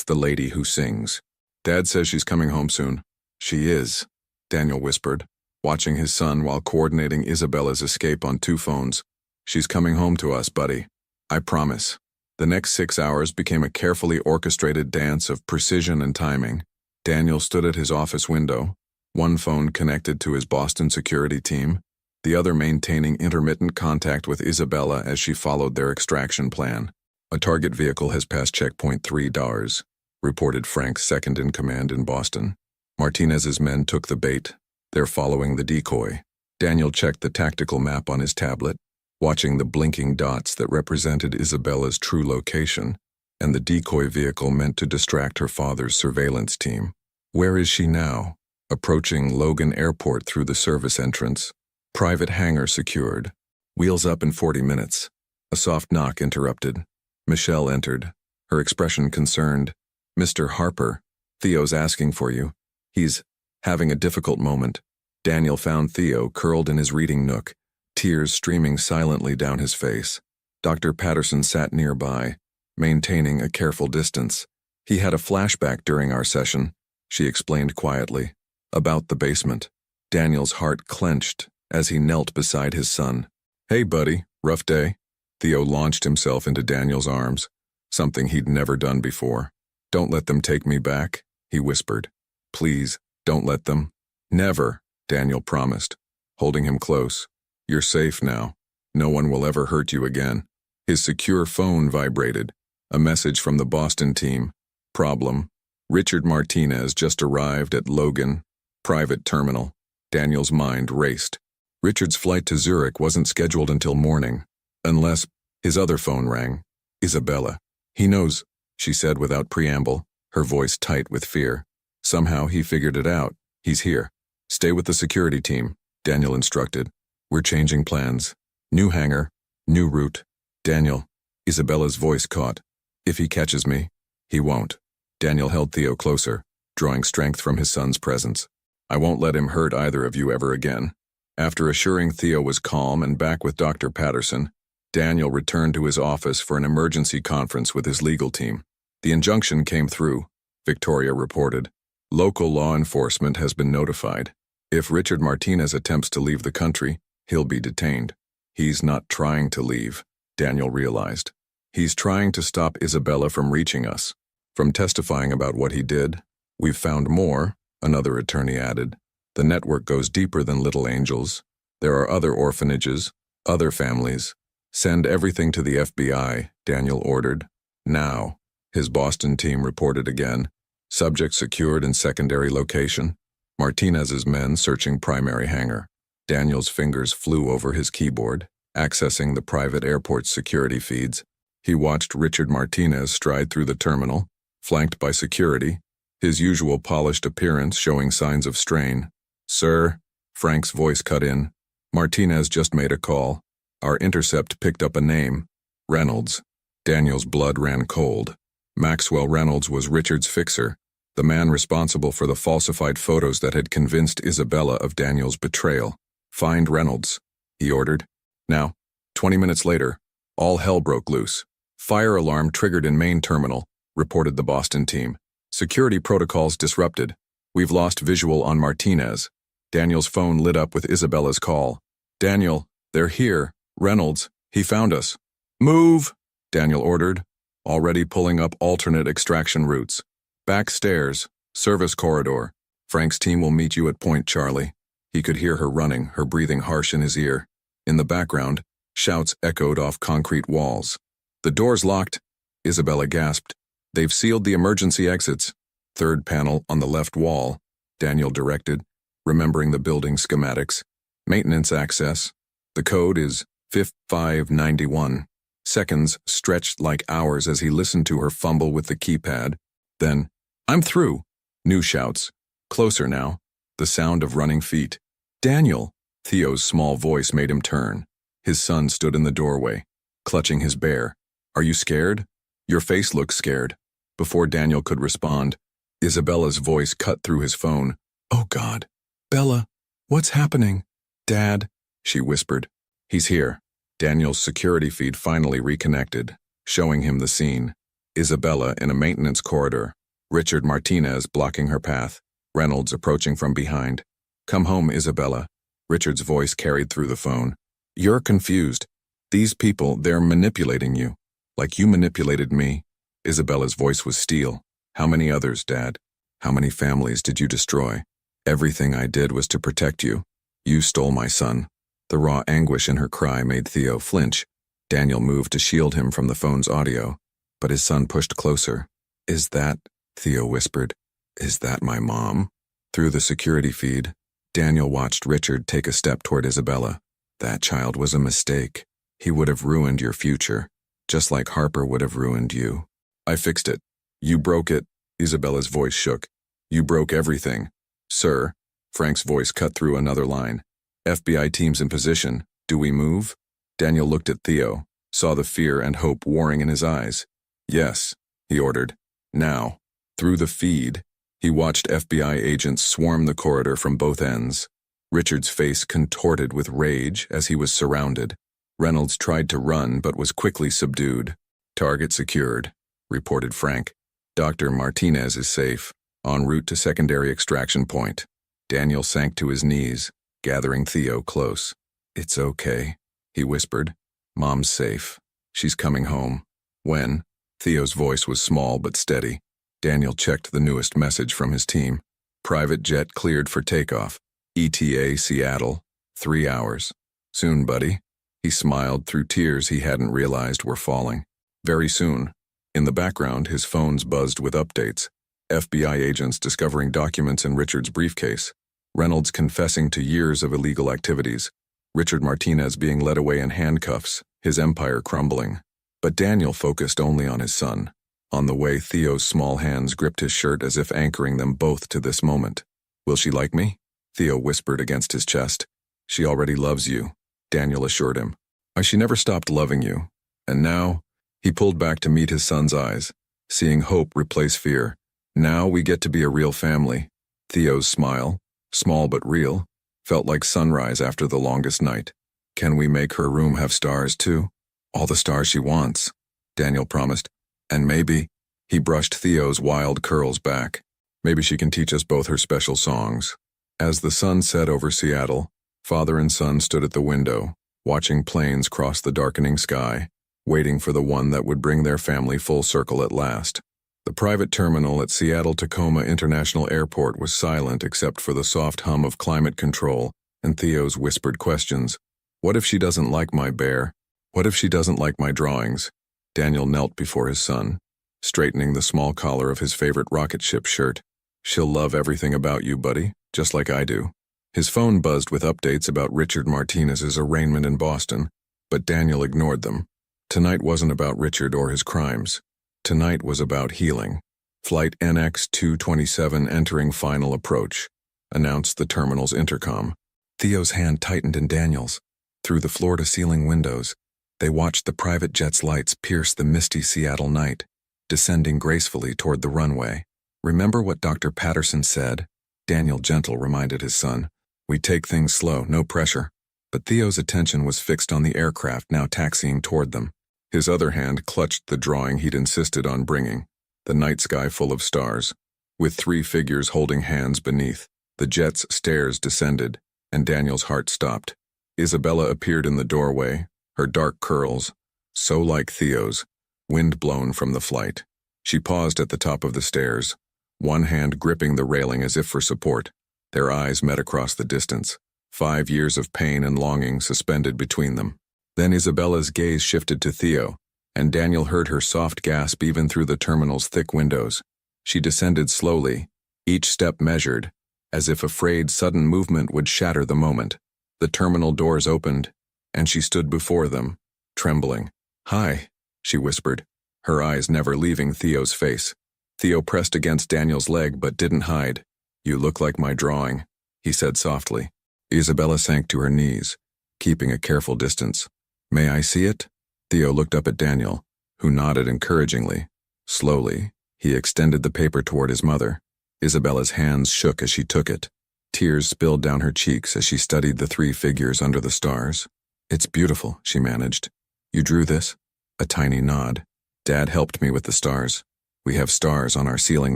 the lady who sings. Dad says she's coming home soon. She is, Daniel whispered, watching his son while coordinating Isabella's escape on 2 phones. She's coming home to us, buddy. I promise. The next 6 hours became a carefully orchestrated dance of precision and timing. Daniel stood at his office window, one phone connected to his Boston security team, the other maintaining intermittent contact with Isabella as she followed their extraction plan. A target vehicle has passed checkpoint 3 DARS, reported Frank's second-in-command in Boston. Martinez's men took the bait. They're following the decoy. Daniel checked the tactical map on his tablet, watching the blinking dots that represented Isabella's true location and the decoy vehicle meant to distract her father's surveillance team. Where is she now? Approaching Logan Airport through the service entrance. Private hangar secured. Wheels up in 40 minutes. A soft knock interrupted. Michelle entered, her expression concerned. Mr. Harper, Theo's asking for you. He's having a difficult moment. Daniel found Theo curled in his reading nook, tears streaming silently down his face. Dr. Patterson sat nearby, maintaining a careful distance. He had a flashback during our session, she explained quietly, about the basement. Daniel's heart clenched as he knelt beside his son. Hey, buddy, rough day? Theo launched himself into Daniel's arms, something he'd never done before. Don't let them take me back, he whispered. Please, don't let them. Never, Daniel promised, holding him close. You're safe now. No one will ever hurt you again. His secure phone vibrated. A message from the Boston team. Problem. Richard Martinez just arrived at Logan, private terminal. Daniel's mind raced. Richard's flight to Zurich wasn't scheduled until morning, unless his other phone rang. Isabella. He knows, she said without preamble, her voice tight with fear. Somehow he figured it out. He's here. Stay with the security team, Daniel instructed. We're changing plans. New hangar, new route. Daniel. Isabella's voice caught. If he catches me, he won't. Daniel held Theo closer, drawing strength from his son's presence. I won't let him hurt either of you ever again. After assuring Theo was calm and back with Dr. Patterson, Daniel returned to his office for an emergency conference with his legal team. The injunction came through, Victoria reported. Local law enforcement has been notified. If Richard Martinez attempts to leave the country, he'll be detained. He's not trying to leave, Daniel realized. He's trying to stop Isabella from reaching us. From testifying about what he did, we've found more, another attorney added. The network goes deeper than Little Angels. There are other orphanages, other families. Send everything to the FBI, Daniel ordered. Now, his Boston team reported again. Subject secured in secondary location. Martinez's men searching primary hangar. Daniel's fingers flew over his keyboard, accessing the private airport's security feeds. He watched Richard Martinez stride through the terminal, flanked by security, his usual polished appearance showing signs of strain. Sir, Frank's voice cut in. Martinez just made a call. Our intercept picked up a name. Reynolds. Daniel's blood ran cold. Maxwell Reynolds was Richard's fixer, the man responsible for the falsified photos that had convinced Isabella of Daniel's betrayal. Find Reynolds, he ordered. Now, 20 minutes later, all hell broke loose. Fire alarm triggered in main terminal, reported the Boston team. Security protocols disrupted. We've lost visual on Martinez. Daniel's phone lit up with Isabella's call. Daniel, they're here. Reynolds, he found us. Move, Daniel ordered, already pulling up alternate extraction routes. Back stairs, service corridor. Frank's team will meet you at Point Charlie. He could hear her running, her breathing harsh in his ear. In the background, shouts echoed off concrete walls. The door's locked, Isabella gasped. They've sealed the emergency exits. Third panel on the left wall, Daniel directed, remembering the building schematics. Maintenance access. The code is 5591. Seconds stretched like hours as he listened to her fumble with the keypad. Then, I'm through. New shouts. Closer now. The sound of running feet. Daniel! Theo's small voice made him turn. His son stood in the doorway, clutching his bear. Are you scared? Your face looks scared. Before Daniel could respond, Isabella's voice cut through his phone. Oh God. Bella, what's happening? Dad, she whispered. He's here. Daniel's security feed finally reconnected, showing him the scene. Isabella in a maintenance corridor. Richard Martinez blocking her path. Reynolds approaching from behind. Come home, Isabella. Richard's voice carried through the phone. You're confused. These people, they're manipulating you. Like you manipulated me. Isabella's voice was steel. How many others, Dad? How many families did you destroy? Everything I did was to protect you. You stole my son. The raw anguish in her cry made Theo flinch. Daniel moved to shield him from the phone's audio, but his son pushed closer. Is that, Theo whispered, is that my mom? Through the security feed, Daniel watched Richard take a step toward Isabella. That child was a mistake. He would have ruined your future, just like Harper would have ruined you. I fixed it. You broke it. Isabella's voice shook. You broke everything. Sir, Frank's voice cut through another line. FBI teams in position. Do we move? Daniel looked at Theo, saw the fear and hope warring in his eyes. Yes, he ordered. Now. Through the feed, he watched FBI agents swarm the corridor from both ends. Richard's face contorted with rage as he was surrounded. Reynolds tried to run but was quickly subdued. Target secured, reported Frank. Dr. Martinez is safe, en route to secondary extraction point. Daniel sank to his knees, gathering Theo close. It's okay, he whispered. Mom's safe. She's coming home. When? Theo's voice was small but steady. Daniel checked the newest message from his team. Private jet cleared for takeoff. ETA Seattle. 3 hours. Soon, buddy. He smiled through tears he hadn't realized were falling. Very soon. In the background, his phones buzzed with updates. FBI agents discovering documents in Richard's briefcase. Reynolds confessing to years of illegal activities. Richard Martinez being led away in handcuffs, his empire crumbling. But Daniel focused only on his son. On the way, Theo's small hands gripped his shirt as if anchoring them both to this moment. Will she like me? Theo whispered against his chest. She already loves you, Daniel assured him. She never stopped loving you. And now, he pulled back to meet his son's eyes, seeing hope replace fear. Now we get to be a real family. Theo's smile, small but real, felt like sunrise after the longest night. Can we make her room have stars too? All the stars she wants, Daniel promised. And maybe, he brushed Theo's wild curls back. Maybe she can teach us both her special songs. As the sun set over Seattle, father and son stood at the window, watching planes cross the darkening sky, waiting for the one that would bring their family full circle at last. The private terminal at Seattle-Tacoma International Airport was silent except for the soft hum of climate control and Theo's whispered questions. What if she doesn't like my bear? What if she doesn't like my drawings? Daniel knelt before his son, straightening the small collar of his favorite rocket ship shirt. She'll love everything about you, buddy, just like I do. His phone buzzed with updates about Richard Martinez's arraignment in Boston, but Daniel ignored them. Tonight wasn't about Richard or his crimes. Tonight was about healing. Flight NX-227 entering final approach, announced the terminal's intercom. Theo's hand tightened in Daniel's. Through the floor-to-ceiling windows, they watched the private jet's lights pierce the misty Seattle night, descending gracefully toward the runway. Remember what Dr. Patterson said? Daniel Gentle reminded his son. We take things slow, no pressure. But Theo's attention was fixed on the aircraft now taxiing toward them. His other hand clutched the drawing he'd insisted on bringing, the night sky full of stars. With 3 figures holding hands beneath, the jet's stairs descended, and Daniel's heart stopped. Isabella appeared in the doorway, her dark curls, so like Theo's, wind-blown from the flight. She paused at the top of the stairs, one hand gripping the railing as if for support. Their eyes met across the distance, 5 years of pain and longing suspended between them. Then Isabella's gaze shifted to Theo, and Daniel heard her soft gasp even through the terminal's thick windows. She descended slowly, each step measured, as if afraid sudden movement would shatter the moment. The terminal doors opened, and she stood before them, trembling. Hi, she whispered, her eyes never leaving Theo's face. Theo pressed against Daniel's leg but didn't hide. "You look like my drawing," he said softly. Isabella sank to her knees, keeping a careful distance. "May I see it?" Theo looked up at Daniel, who nodded encouragingly. Slowly, he extended the paper toward his mother. Isabella's hands shook as she took it. Tears spilled down her cheeks as she studied the three figures under the stars. "It's beautiful," she managed. "You drew this?" A tiny nod. "Dad helped me with the stars. We have stars on our ceiling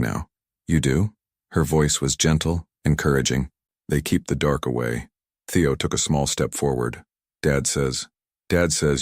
now." "You do?" Her voice was gentle, encouraging. "They keep the dark away." Theo took a small step forward. Dad says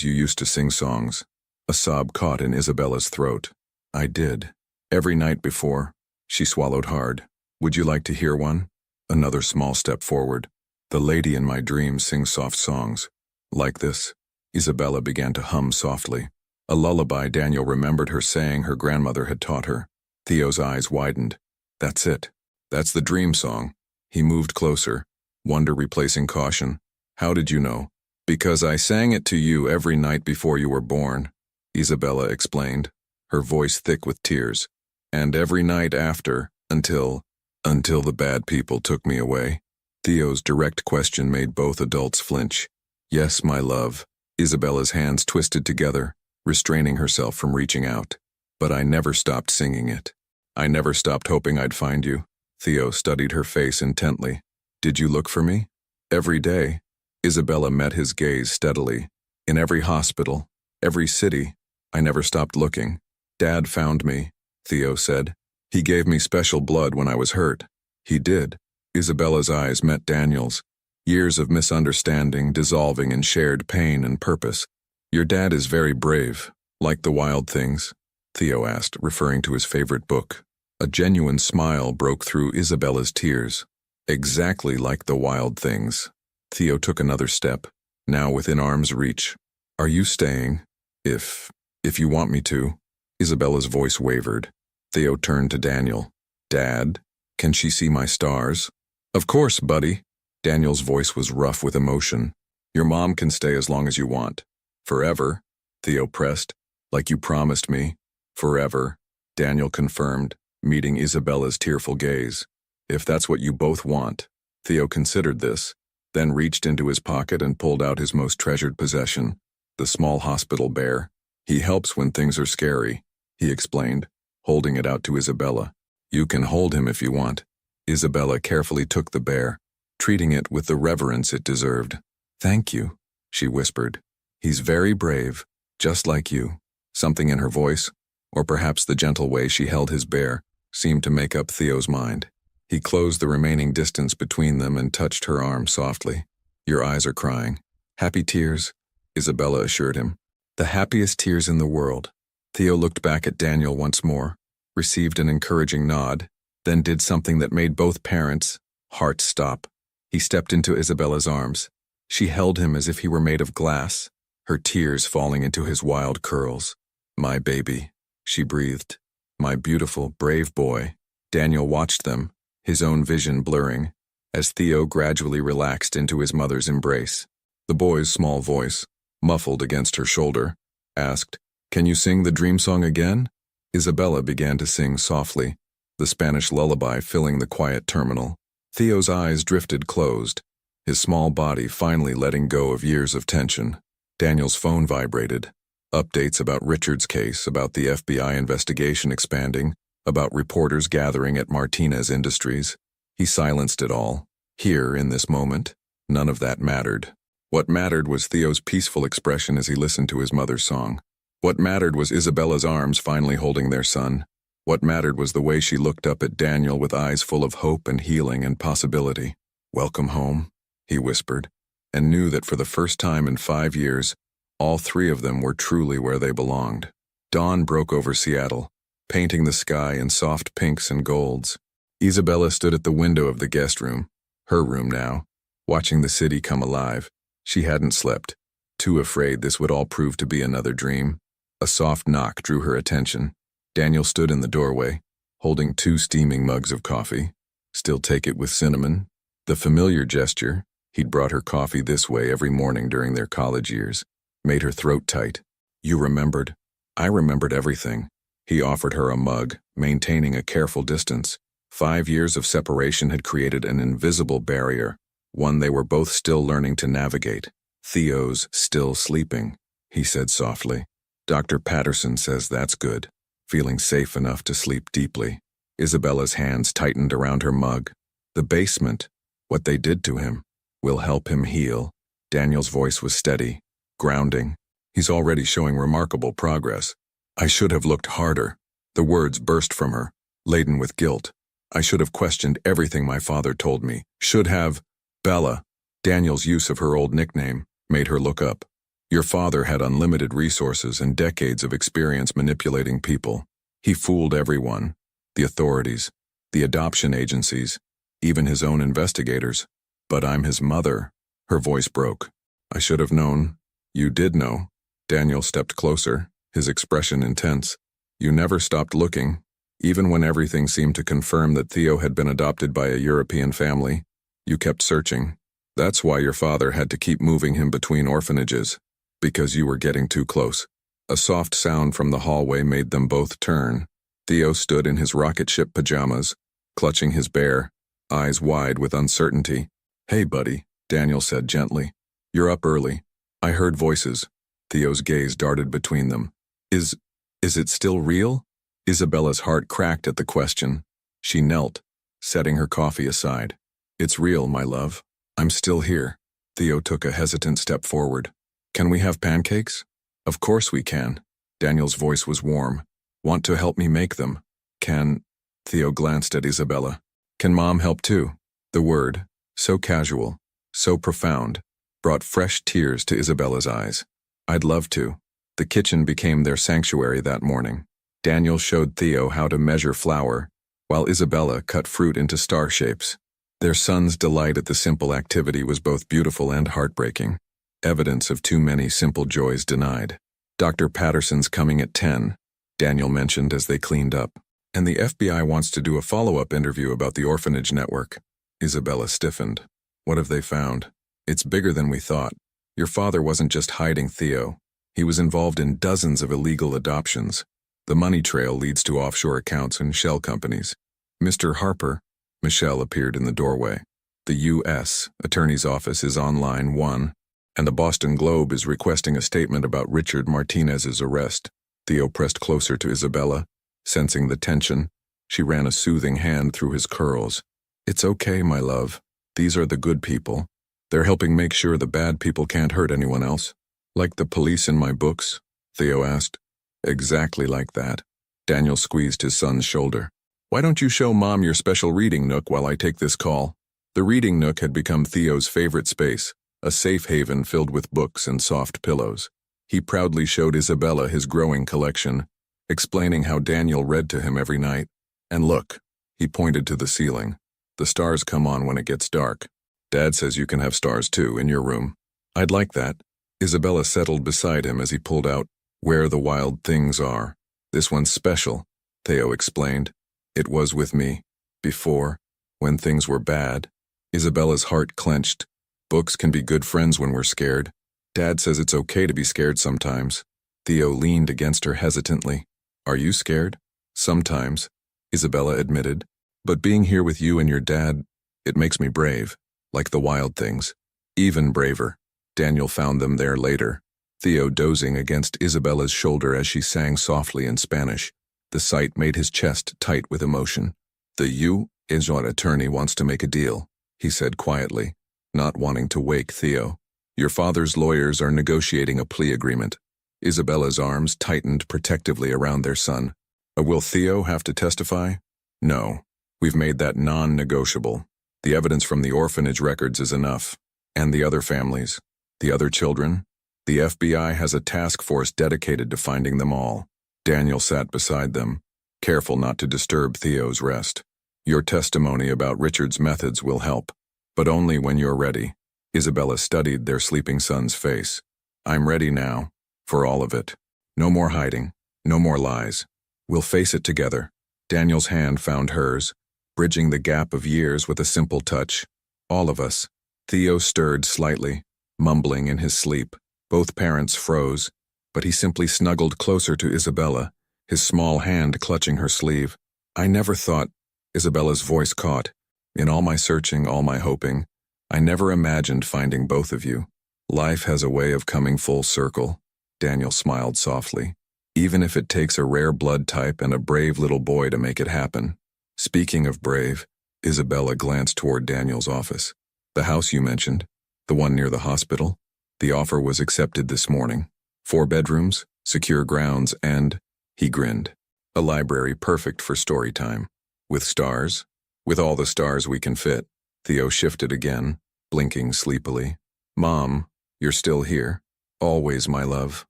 you used to sing songs." A sob caught in Isabella's throat. "I did. Every night before." She swallowed hard. "Would you like to hear one?" Another small step forward. "The lady in my dreams sings soft songs. Like this." Isabella began to hum softly. A lullaby Daniel remembered her saying her grandmother had taught her. Theo's eyes widened. "That's it. That's the dream song." He moved closer, wonder replacing caution. "How did you know?" "Because I sang it to you every night before you were born," Isabella explained, her voice thick with tears. "And every night after, until the bad people took me away." Theo's direct question made both adults flinch. "Yes, my love." Isabella's hands twisted together, restraining herself from reaching out. "But I never stopped singing it. I never stopped hoping I'd find you." Theo studied her face intently. "Did you look for me?" "Every day." Isabella met his gaze steadily. "In every hospital, every city. I never stopped looking." "Dad found me," Theo said. "He gave me special blood when I was hurt." "He did." Isabella's eyes met Daniel's. Years of misunderstanding dissolving in shared pain and purpose. "Your dad is very brave, like the Wild Things?" Theo asked, referring to his favorite book. A genuine smile broke through Isabella's tears. "Exactly like the Wild Things." Theo took another step, now within arm's reach. "Are you staying? If you want me to." Isabella's voice wavered. Theo turned to Daniel. "Dad, can she see my stars?" "Of course, buddy." Daniel's voice was rough with emotion. "Your mom can stay as long as you want." "Forever?" Theo pressed. "Like you promised me." "Forever," Daniel confirmed, meeting Isabella's tearful gaze. "If that's what you both want." Theo considered this, then reached into his pocket and pulled out his most treasured possession, the small hospital bear. "He helps when things are scary," he explained, holding it out to Isabella. "You can hold him if you want." Isabella carefully took the bear, treating it with the reverence it deserved. "Thank you," she whispered. "He's very brave, just like you." Something in her voice, or perhaps the gentle way she held his bear, seemed to make up Theo's mind. He closed the remaining distance between them and touched her arm softly. "Your eyes are crying." "Happy tears," Isabella assured him. "The happiest tears in the world." Theo looked back at Daniel once more, received an encouraging nod, then did something that made both parents' hearts stop. He stepped into Isabella's arms. She held him as if he were made of glass, her tears falling into his wild curls. "My baby," she breathed. "My beautiful, brave boy." Daniel watched them, his own vision blurring, as Theo gradually relaxed into his mother's embrace. The boy's small voice, muffled against her shoulder, asked, "Can you sing the dream song again?" Isabella began to sing softly, the Spanish lullaby filling the quiet terminal. Theo's eyes drifted closed, his small body finally letting go of years of tension. Daniel's phone vibrated. Updates about Richard's case, about the FBI investigation expanding, about reporters gathering at Martinez Industries. He silenced it all. Here, in this moment, none of that mattered. What mattered was Theo's peaceful expression as he listened to his mother's song. What mattered was Isabella's arms finally holding their son. What mattered was the way she looked up at Daniel with eyes full of hope and healing and possibility. "Welcome home," he whispered, and knew that for the first time in 5 years, all three of them were truly where they belonged. Dawn broke over Seattle, painting the sky in soft pinks and golds. Isabella stood at the window of the guest room, her room now, watching the city come alive. She hadn't slept, too afraid this would all prove to be another dream. A soft knock drew her attention. Daniel stood in the doorway, holding 2 steaming mugs of coffee. "Still take it with cinnamon?" The familiar gesture, he'd brought her coffee this way every morning during their college years, made her throat tight. "You remembered." "I remembered everything." He offered her a mug, maintaining a careful distance. 5 years of separation had created an invisible barrier, one they were both still learning to navigate. "Theo's still sleeping," he said softly. "Dr. Patterson says that's good." Feeling safe enough to sleep deeply, Isabella's hands tightened around her mug. "The basement, what they did to him, will help him heal." Daniel's voice was steady, grounding. "He's already showing remarkable progress." "I should have looked harder." The words burst from her, laden with guilt. "I should have questioned everything my father told me. Should have—" "Bella," Daniel's use of her old nickname, made her look up. "Your father had unlimited resources and decades of experience manipulating people. He fooled everyone. The authorities, the adoption agencies, even his own investigators. But I'm his mother." Her voice broke. "I should have known." "You did know." Daniel stepped closer, his expression intense. "You never stopped looking. Even when everything seemed to confirm that Theo had been adopted by a European family, you kept searching. That's why your father had to keep moving him between orphanages. Because you were getting too close." A soft sound from the hallway made them both turn. Theo stood in his rocket ship pajamas, clutching his bear, eyes wide with uncertainty. "Hey, buddy," Daniel said gently. "You're up early." "I heard voices." Theo's gaze darted between them. Is it still real?" Isabella's heart cracked at the question. She knelt, setting her coffee aside. "It's real, my love. I'm still here." Theo took a hesitant step forward. "Can we have pancakes?" "Of course we can." Daniel's voice was warm. "Want to help me make them?" "Can—" Theo glanced at Isabella. "Can Mom help too?" The word, so casual, so profound, brought fresh tears to Isabella's eyes. "I'd love to." The kitchen became their sanctuary that morning. Daniel showed Theo how to measure flour, while Isabella cut fruit into star shapes. Their son's delight at the simple activity was both beautiful and heartbreaking. Evidence of too many simple joys denied. "Dr. Patterson's coming at 10, Daniel mentioned as they cleaned up. "And the FBI wants to do a follow-up interview about the orphanage network." Isabella stiffened. "What have they found?" "It's bigger than we thought. Your father wasn't just hiding Theo. He was involved in dozens of illegal adoptions. The money trail leads to offshore accounts and shell companies." "Mr. Harper," Michelle appeared in the doorway. "The U.S. Attorney's Office is on line 1, and the Boston Globe is requesting a statement about Richard Martinez's arrest." Theo pressed closer to Isabella, sensing the tension. She ran a soothing hand through his curls. "It's okay, my love. These are the good people. They're helping make sure the bad people can't hurt anyone else." "Like the police in my books?" Theo asked. "Exactly like that." Daniel squeezed his son's shoulder. "Why don't you show Mom your special reading nook while I take this call?" The reading nook had become Theo's favorite space, a safe haven filled with books and soft pillows. He proudly showed Isabella his growing collection, explaining how Daniel read to him every night. "And look," he pointed to the ceiling. "The stars come on when it gets dark. Dad says you can have stars too in your room." "I'd like that." Isabella settled beside him as he pulled out Where the Wild Things Are. "This one's special," Theo explained. "It was with me. Before, when things were bad." Isabella's heart clenched. Books can be good friends when we're scared. Dad says it's okay to be scared sometimes. Theo leaned against her hesitantly. "Are you scared?" "Sometimes," Isabella admitted. "But being here with you and your dad, it makes me brave. Like the wild things. Even braver." Daniel found them there later, Theo dozing against Isabella's shoulder as she sang softly in Spanish. The sight made his chest tight with emotion. "The U.S. attorney wants to make a deal," he said quietly, not wanting to wake Theo. "Your father's lawyers are negotiating a plea agreement." Isabella's arms tightened protectively around their son. "Will Theo have to testify?" "No. We've made that non-negotiable. The evidence from the orphanage records is enough. And the other families, the other children. The FBI has a task force dedicated to finding them all." Daniel sat beside them, careful not to disturb Theo's rest. "Your testimony about Richard's methods will help, but only when you're ready." Isabella studied their sleeping son's face. "I'm ready now, for all of it. No more hiding, no more lies. We'll face it together." Daniel's hand found hers, bridging the gap of years with a simple touch. "All of us." Theo stirred slightly, mumbling in his sleep. Both parents froze, but he simply snuggled closer to Isabella, his small hand clutching her sleeve. I never thought, Isabella's voice caught. In all my searching, all my hoping, I never imagined finding both of you. Life has a way of coming full circle. Daniel smiled softly. Even if it takes a rare blood type and a brave little boy to make it happen. Speaking of brave, Isabella glanced toward Daniel's office. The house you mentioned, the one near the hospital, the offer was accepted this morning. 4 bedrooms, secure grounds, and, he grinned, a library perfect for story time. With stars? With all the stars we can fit. Theo shifted again, blinking sleepily. Mom, you're still here. Always, my love.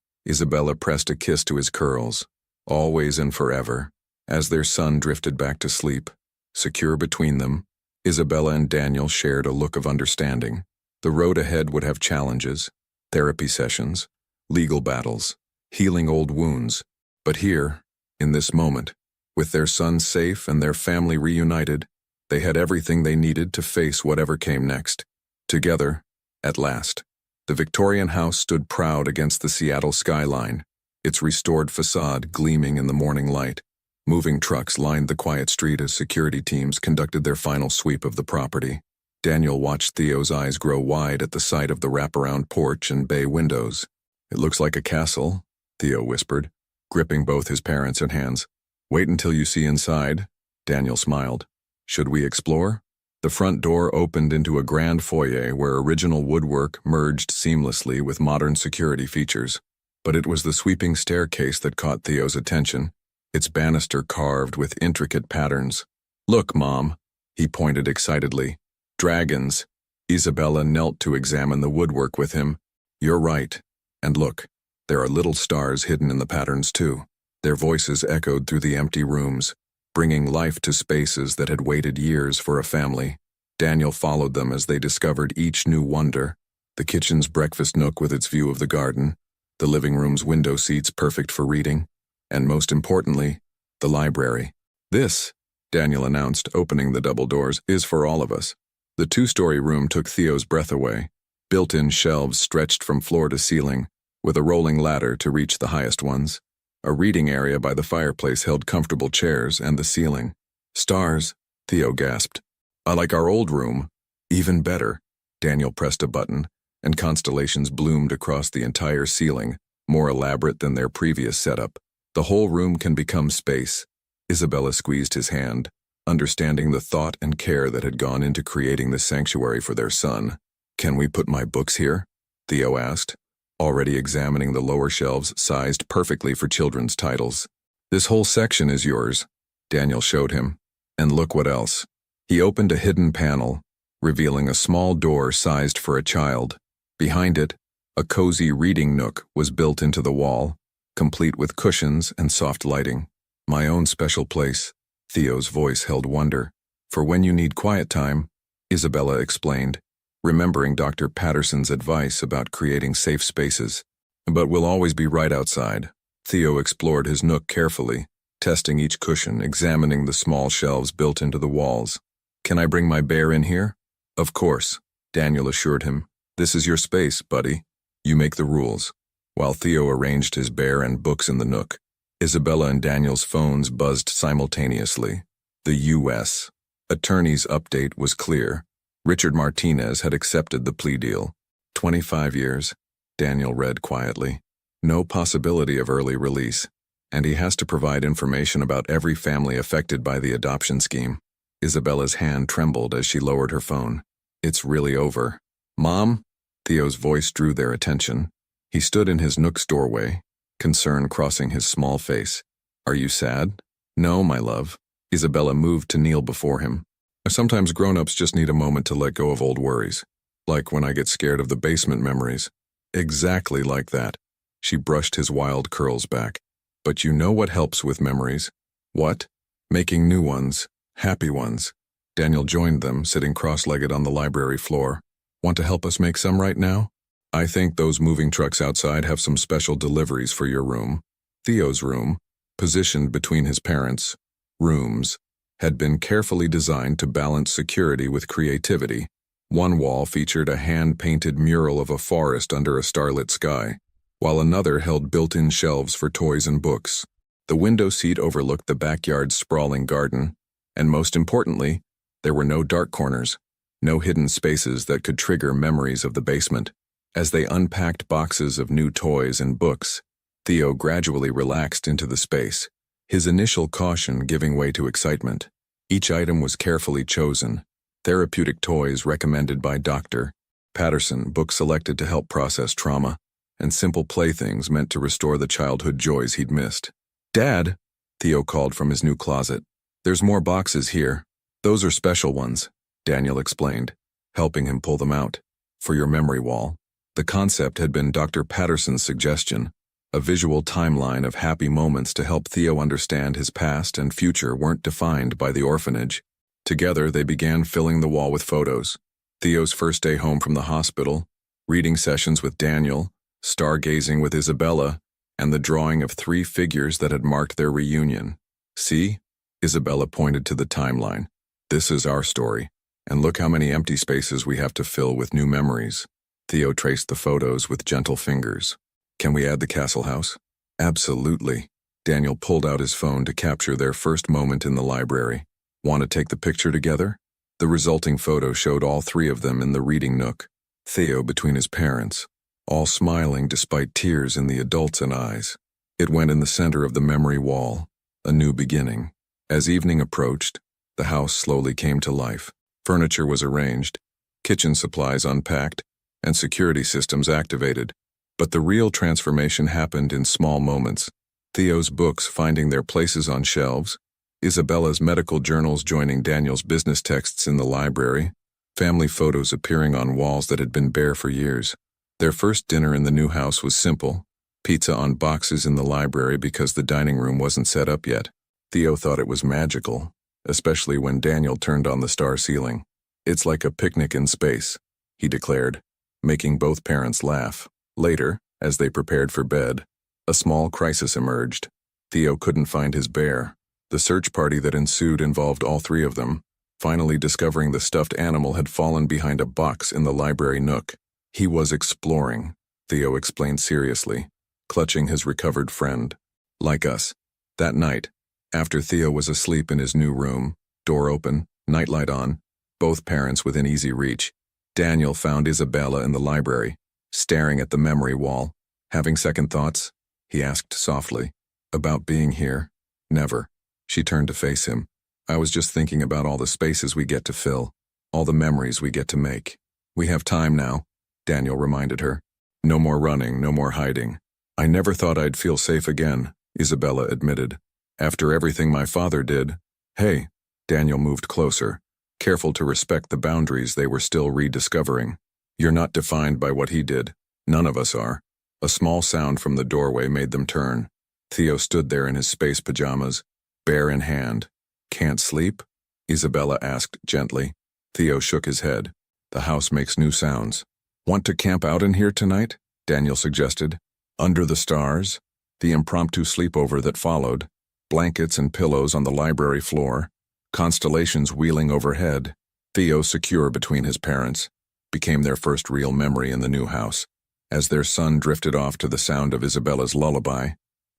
Isabella pressed a kiss to his curls. Always and forever. As their son drifted back to sleep, secure between them, Isabella and Daniel shared a look of understanding. The road ahead would have challenges, therapy sessions, legal battles, healing old wounds. But here, in this moment, with their son safe and their family reunited, they had everything they needed to face whatever came next. Together, at last. The Victorian house stood proud against the Seattle skyline, its restored facade gleaming in the morning light. Moving trucks lined the quiet street as security teams conducted their final sweep of the property. Daniel watched Theo's eyes grow wide at the sight of the wraparound porch and bay windows. It looks like a castle, Theo whispered, gripping both his parents' hands. Wait until you see inside, Daniel smiled. Should we explore? The front door opened into a grand foyer where original woodwork merged seamlessly with modern security features. But it was the sweeping staircase that caught Theo's attention, its banister carved with intricate patterns. Look, Mom, he pointed excitedly. Dragons. Isabella knelt to examine the woodwork with him. You're right. And look, there are little stars hidden in the patterns too. Their voices echoed through the empty rooms, bringing life to spaces that had waited years for a family. Daniel followed them as they discovered each new wonder. The kitchen's breakfast nook with its view of the garden, the living room's window seats perfect for reading, and most importantly, the library. This, Daniel announced, opening the double doors, is for all of us. The 2-story room took Theo's breath away. Built-in shelves stretched from floor to ceiling, with a rolling ladder to reach the highest ones. A reading area by the fireplace held comfortable chairs and the ceiling. Stars, Theo gasped. I like our old room. Even better. Daniel pressed a button, and constellations bloomed across the entire ceiling, more elaborate than their previous setup. The whole room can become space. Isabella squeezed his hand, understanding the thought and care that had gone into creating this sanctuary for their son. Can we put my books here? Theo asked, already examining the lower shelves sized perfectly for children's titles. This whole section is yours, Daniel showed him. And look what else. He opened a hidden panel, revealing a small door sized for a child. Behind it, a cozy reading nook was built into the wall, complete with cushions and soft lighting. My own special place, Theo's voice held wonder. For when you need quiet time, Isabella explained, remembering Dr. Patterson's advice about creating safe spaces. But we'll always be right outside. Theo explored his nook carefully, testing each cushion, examining the small shelves built into the walls. Can I bring my bear in here? Of course, Daniel assured him. This is your space, buddy. You make the rules. While Theo arranged his bear and books in the nook, Isabella and Daniel's phones buzzed simultaneously. The U.S. attorney's update was clear. Richard Martinez had accepted the plea deal. 25 years, Daniel read quietly. No possibility of early release, and he has to provide information about every family affected by the adoption scheme. Isabella's hand trembled as she lowered her phone. It's really over. Mom? Theo's voice drew their attention. He stood in his nook's doorway, concern crossing his small face. Are you sad? No, my love. Isabella moved to kneel before him. Sometimes grown-ups just need a moment to let go of old worries. Like when I get scared of the basement memories. Exactly like that. She brushed his wild curls back. But you know what helps with memories? What? Making new ones. Happy ones. Daniel joined them, sitting cross-legged on the library floor. Want to help us make some right now? I think those moving trucks outside have some special deliveries for your room. Theo's room, positioned between his parents' rooms, had been carefully designed to balance security with creativity. One wall featured a hand-painted mural of a forest under a starlit sky, while another held built-in shelves for toys and books. The window seat overlooked the backyard's sprawling garden, and most importantly, there were no dark corners, no hidden spaces that could trigger memories of the basement. As they unpacked boxes of new toys and books, Theo gradually relaxed into the space, his initial caution giving way to excitement. Each item was carefully chosen, therapeutic toys recommended by Dr. Patterson, books selected to help process trauma, and simple playthings meant to restore the childhood joys he'd missed. "Dad," Theo called from his new closet. "There's more boxes here. Those are special ones," Daniel explained, helping him pull them out. "For your memory wall." The concept had been Dr. Patterson's suggestion, a visual timeline of happy moments to help Theo understand his past and future weren't defined by the orphanage. Together, they began filling the wall with photos. Theo's first day home from the hospital, reading sessions with Daniel, stargazing with Isabella, and the drawing of 3 figures that had marked their reunion. "See?" Isabella pointed to the timeline. "This is our story, and look how many empty spaces we have to fill with new memories." Theo traced the photos with gentle fingers. "Can we add the castle house?" "Absolutely." Daniel pulled out his phone to capture their first moment in the library. "Want to take the picture together?" The resulting photo showed all 3 of them in the reading nook, Theo between his parents, all smiling despite tears in the adults' eyes. It went in the center of the memory wall, a new beginning. As evening approached, the house slowly came to life. Furniture was arranged, kitchen supplies unpacked, and security systems activated. But the real transformation happened in small moments. Theo's books finding their places on shelves, Isabella's medical journals joining Daniel's business texts in the library, family photos appearing on walls that had been bare for years. Their first dinner in the new house was simple, pizza on boxes in the library because the dining room wasn't set up yet. Theo thought it was magical, especially when Daniel turned on the star ceiling. "It's like a picnic in space," he declared, making both parents laugh. Later, as they prepared for bed, a small crisis emerged. Theo couldn't find his bear. The search party that ensued involved all 3 of them, finally discovering the stuffed animal had fallen behind a box in the library nook. "He was exploring," Theo explained seriously, clutching his recovered friend. "Like us." That night, after Theo was asleep in his new room, door open, nightlight on, both parents within easy reach, Daniel found Isabella in the library, staring at the memory wall. "Having second thoughts?" he asked softly. "About being here?" "Never." She turned to face him. "I was just thinking about all the spaces we get to fill, all the memories we get to make." "We have time now," Daniel reminded her. "No more running, no more hiding." "I never thought I'd feel safe again," Isabella admitted. "After everything my father did." "Hey," Daniel moved closer, careful to respect the boundaries they were still rediscovering. "You're not defined by what he did. None of us are." A small sound from the doorway made them turn. Theo stood there in his space pajamas, bear in hand. "Can't sleep?" Isabella asked gently. Theo shook his head. "The house makes new sounds." "Want to camp out in here tonight?" Daniel suggested. Under the stars, the impromptu sleepover that followed, blankets and pillows on the library floor, constellations wheeling overhead, Theo secure between his parents, became their first real memory in the new house. As their son drifted off to the sound of Isabella's lullaby,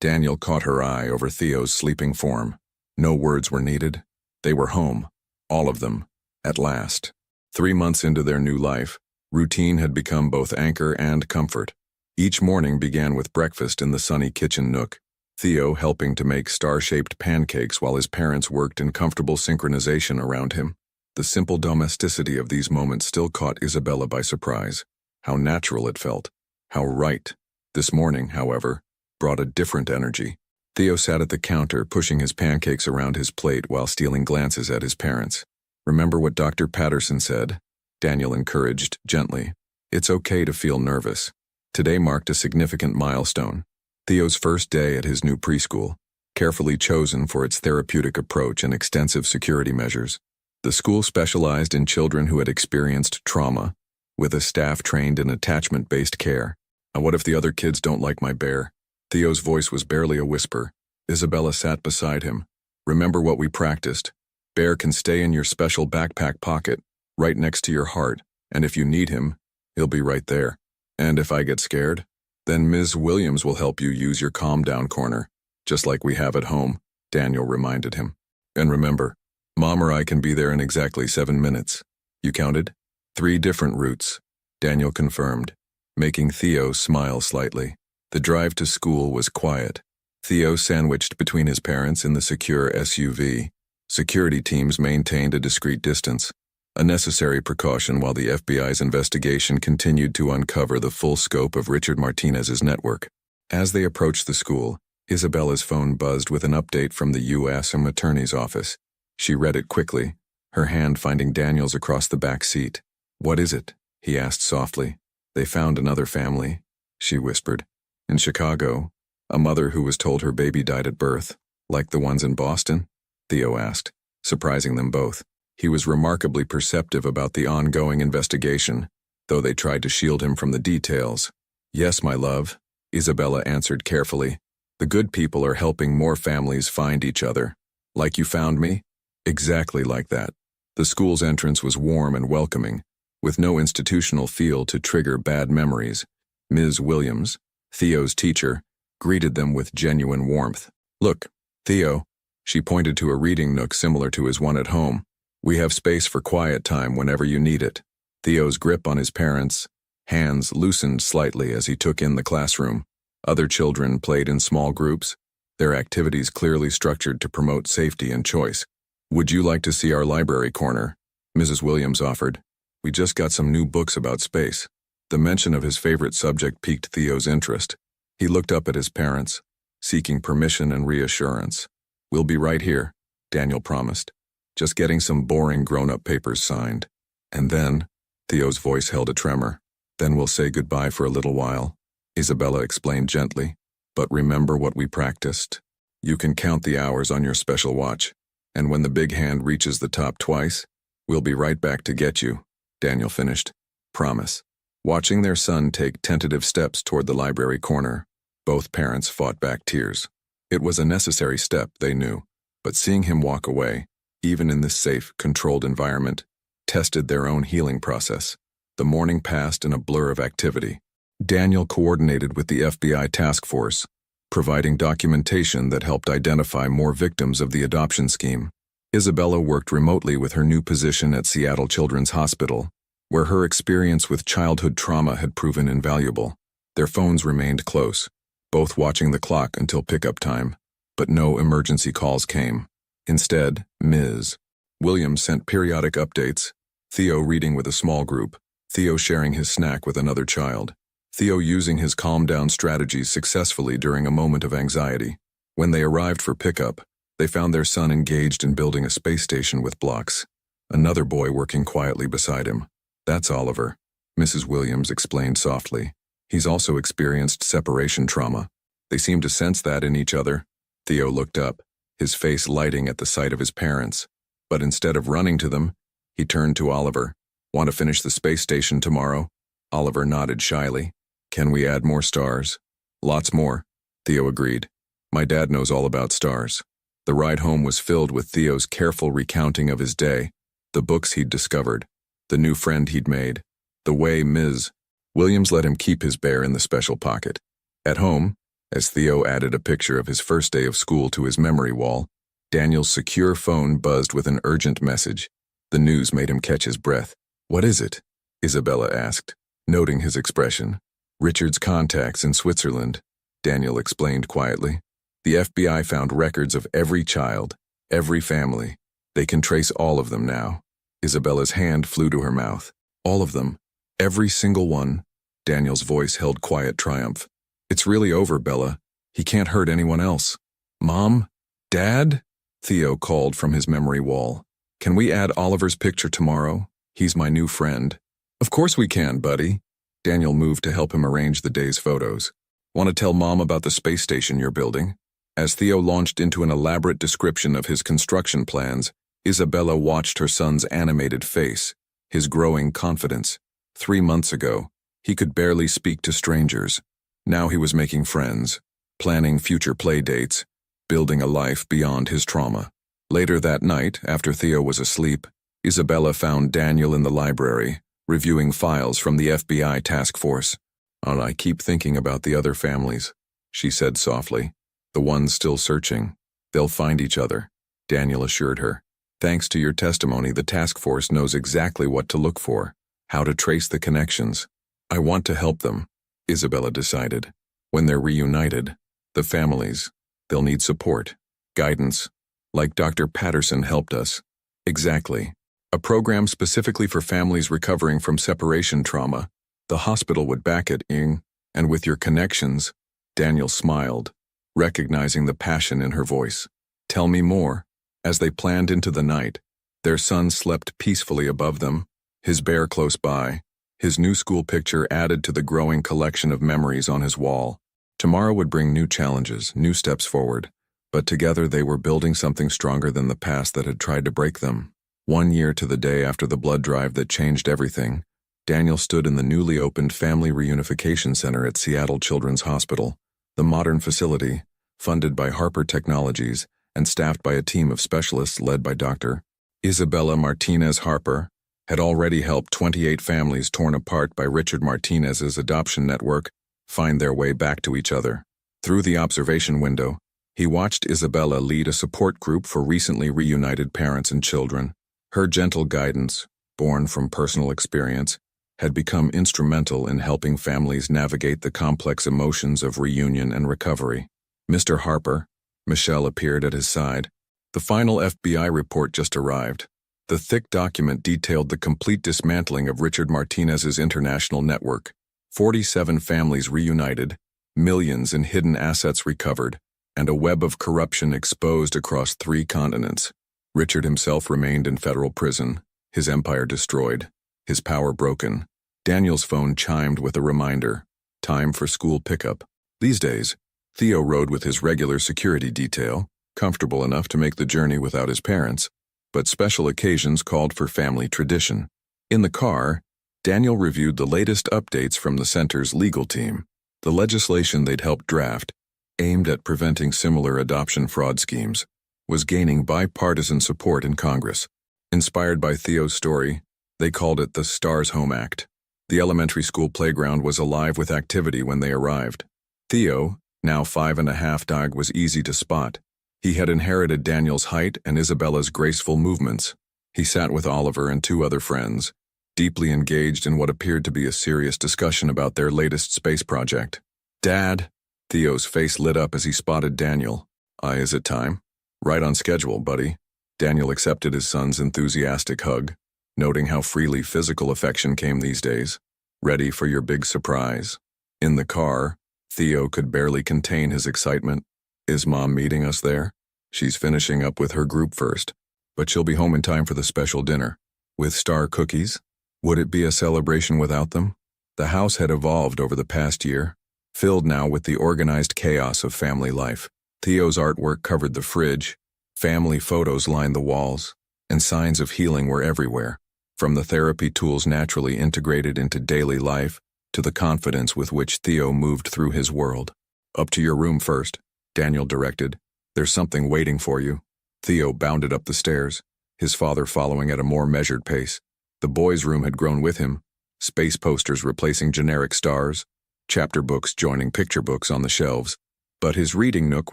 Daniel caught her eye over Theo's sleeping form. No words were needed. They were home, all of them, at last. 3 months into their new life, routine had become both anchor and comfort. Each morning began with breakfast in the sunny kitchen nook, Theo helping to make star-shaped pancakes while his parents worked in comfortable synchronization around him. The simple domesticity of these moments still caught Isabella by surprise. How natural it felt. How right. This morning, however, brought a different energy. Theo sat at the counter, pushing his pancakes around his plate while stealing glances at his parents. "Remember what Dr. Patterson said?" Daniel encouraged gently. "It's okay to feel nervous." Today marked a significant milestone. Theo's first day at his new preschool, carefully chosen for its therapeutic approach and extensive security measures. The school specialized in children who had experienced trauma, with a staff trained in attachment-based care. "And what if the other kids don't like my bear?" Theo's voice was barely a whisper. Isabella sat beside him. "Remember what we practiced. Bear can stay in your special backpack pocket, right next to your heart, and if you need him, he'll be right there. And if I get scared, then Ms. Williams will help you use your calm down corner." just like we have at home, Daniel reminded him. And remember, Mom or I can be there in exactly 7 minutes. You counted? 3 different routes, Daniel confirmed, making Theo smile slightly. The drive to school was quiet. Theo sandwiched between his parents in the secure SUV. Security teams maintained a discreet distance, a necessary precaution while the FBI's investigation continued to uncover the full scope of Richard Martinez's network. As they approached the school, Isabella's phone buzzed with an update from the U.S. Attorney's office. She read it quickly, her hand finding Daniel's across the back seat. "What is it?" he asked softly. "They found another family," she whispered. "In Chicago, a mother who was told her baby died at birth, like the ones in Boston?" Theo asked, surprising them both. He was remarkably perceptive about the ongoing investigation, though they tried to shield him from the details. "Yes, my love," Isabella answered carefully. "The good people are helping more families find each other. Like you found me?" "Exactly like that." The school's entrance was warm and welcoming, with no institutional feel to trigger bad memories. Ms. Williams, Theo's teacher, greeted them with genuine warmth. "Look, Theo," she pointed to a reading nook similar to his one at home. "We have space for quiet time whenever you need it." Theo's grip on his parents' hands loosened slightly as he took in the classroom. Other children played in small groups, their activities clearly structured to promote safety and choice. "Would you like to see our library corner?" Mrs. Williams offered. "We just got some new books about space." The mention of his favorite subject piqued Theo's interest. He looked up at his parents, seeking permission and reassurance. "We'll be right here," Daniel promised. "Just getting some boring grown-up papers signed. And then," Theo's voice held a tremor, "then we'll say goodbye for a little while," Isabella explained gently. "But remember what we practiced. You can count the hours on your special watch, and when the big hand reaches the top twice, we'll be right back to get you," Daniel finished. "Promise." Watching their son take tentative steps toward the library corner, both parents fought back tears. It was a necessary step, they knew, but seeing him walk away, even in this safe, controlled environment, tested their own healing process. The morning passed in a blur of activity. Daniel coordinated with the FBI task force, providing documentation that helped identify more victims of the adoption scheme. Isabella worked remotely with her new position at Seattle Children's Hospital, where her experience with childhood trauma had proven invaluable. Their phones remained close, both watching the clock until pickup time, but no emergency calls came. Instead, Ms. Williams sent periodic updates, Theo reading with a small group, Theo sharing his snack with another child, Theo using his calm-down strategies successfully during a moment of anxiety. When they arrived for pickup, they found their son engaged in building a space station with blocks, another boy working quietly beside him. "That's Oliver," Mrs. Williams explained softly. "He's also experienced separation trauma. They seem to sense that in each other." Theo looked up, his face lighting at the sight of his parents. But instead of running to them, he turned to Oliver. "Want to finish the space station tomorrow?" Oliver nodded shyly. "Can we add more stars?" "Lots more," Theo agreed. "My dad knows all about stars." The ride home was filled with Theo's careful recounting of his day, the books he'd discovered, the new friend he'd made, the way Ms. Williams let him keep his bear in the special pocket. At home, as Theo added a picture of his first day of school to his memory wall, Daniel's secure phone buzzed with an urgent message. The news made him catch his breath. "What is it?" Isabella asked, noting his expression. "Richard's contacts in Switzerland," Daniel explained quietly. "The FBI found records of every child, every family. They can trace all of them now." Isabella's hand flew to her mouth. "All of them. Every single one." Daniel's voice held quiet triumph. "It's really over, Bella. He can't hurt anyone else." "Mom? Dad?" Theo called from his memory wall. "Can we add Oliver's picture tomorrow? He's my new friend." "Of course we can, buddy." Daniel moved to help him arrange the day's photos. "Want to tell Mom about the space station you're building?" As Theo launched into an elaborate description of his construction plans, Isabella watched her son's animated face, his growing confidence. 3 months ago, he could barely speak to strangers. Now he was making friends, planning future play dates, building a life beyond his trauma. Later that night, after Theo was asleep, Isabella found Daniel in the library, reviewing files from the FBI task force. "I keep thinking about the other families," she said softly. The ones still searching. They'll find each other, Daniel assured her. Thanks to your testimony, the task force knows exactly what to look for, how to trace the connections. I want to help them, Isabella decided. When they're reunited, the families, they'll need support, guidance, like Dr. Patterson helped us. Exactly. A program specifically for families recovering from separation trauma. The hospital would back it, and with your connections, Daniel smiled, recognizing the passion in her voice. Tell me more. As they planned into the night, their son slept peacefully above them, his bear close by, his new school picture added to the growing collection of memories on his wall. Tomorrow would bring new challenges, new steps forward, but together they were building something stronger than the past that had tried to break them. 1 year to the day after the blood drive that changed everything, Daniel stood in the newly opened Family Reunification Center at Seattle Children's Hospital. The modern facility, funded by Harper Technologies and staffed by a team of specialists led by Dr. Isabella Martinez Harper, had already helped 28 families torn apart by Richard Martinez's adoption network find their way back to each other. Through the observation window, he watched Isabella lead a support group for recently reunited parents and children. Her gentle guidance, born from personal experience, had become instrumental in helping families navigate the complex emotions of reunion and recovery. Mr. Harper, Michelle appeared at his side. The final FBI report just arrived. The thick document detailed the complete dismantling of Richard Martinez's international network. 47 families reunited, millions in hidden assets recovered, and a web of corruption exposed across 3 continents. Richard himself remained in federal prison, his empire destroyed, his power broken. Daniel's phone chimed with a reminder. Time for school pickup. These days, Theo rode with his regular security detail, comfortable enough to make the journey without his parents, but special occasions called for family tradition. In the car, Daniel reviewed the latest updates from the center's legal team. The legislation they'd helped draft, aimed at preventing similar adoption fraud schemes, was gaining bipartisan support in Congress. Inspired by Theo's story, they called it the Stars Home Act. The elementary school playground was alive with activity when they arrived. Theo, now 5.5, was easy to spot. He had inherited Daniel's height and Isabella's graceful movements. He sat with Oliver and 2 other friends, deeply engaged in what appeared to be a serious discussion about their latest space project. Dad! Theo's face lit up as he spotted Daniel. Is it time? Right on schedule, buddy. Daniel accepted his son's enthusiastic hug, noting how freely physical affection came these days. Ready for your big surprise? In the car, Theo could barely contain his excitement. Is Mom meeting us there? She's finishing up with her group first, but she'll be home in time for the special dinner. With star cookies? Would it be a celebration without them? The house had evolved over the past year, filled now with the organized chaos of family life. Theo's artwork covered the fridge, family photos lined the walls, and signs of healing were everywhere, from the therapy tools naturally integrated into daily life to the confidence with which Theo moved through his world. Up to your room first, Daniel directed. There's something waiting for you. Theo bounded up the stairs, his father following at a more measured pace. The boys' room had grown with him, space posters replacing generic stars, chapter books joining picture books on the shelves. But his reading nook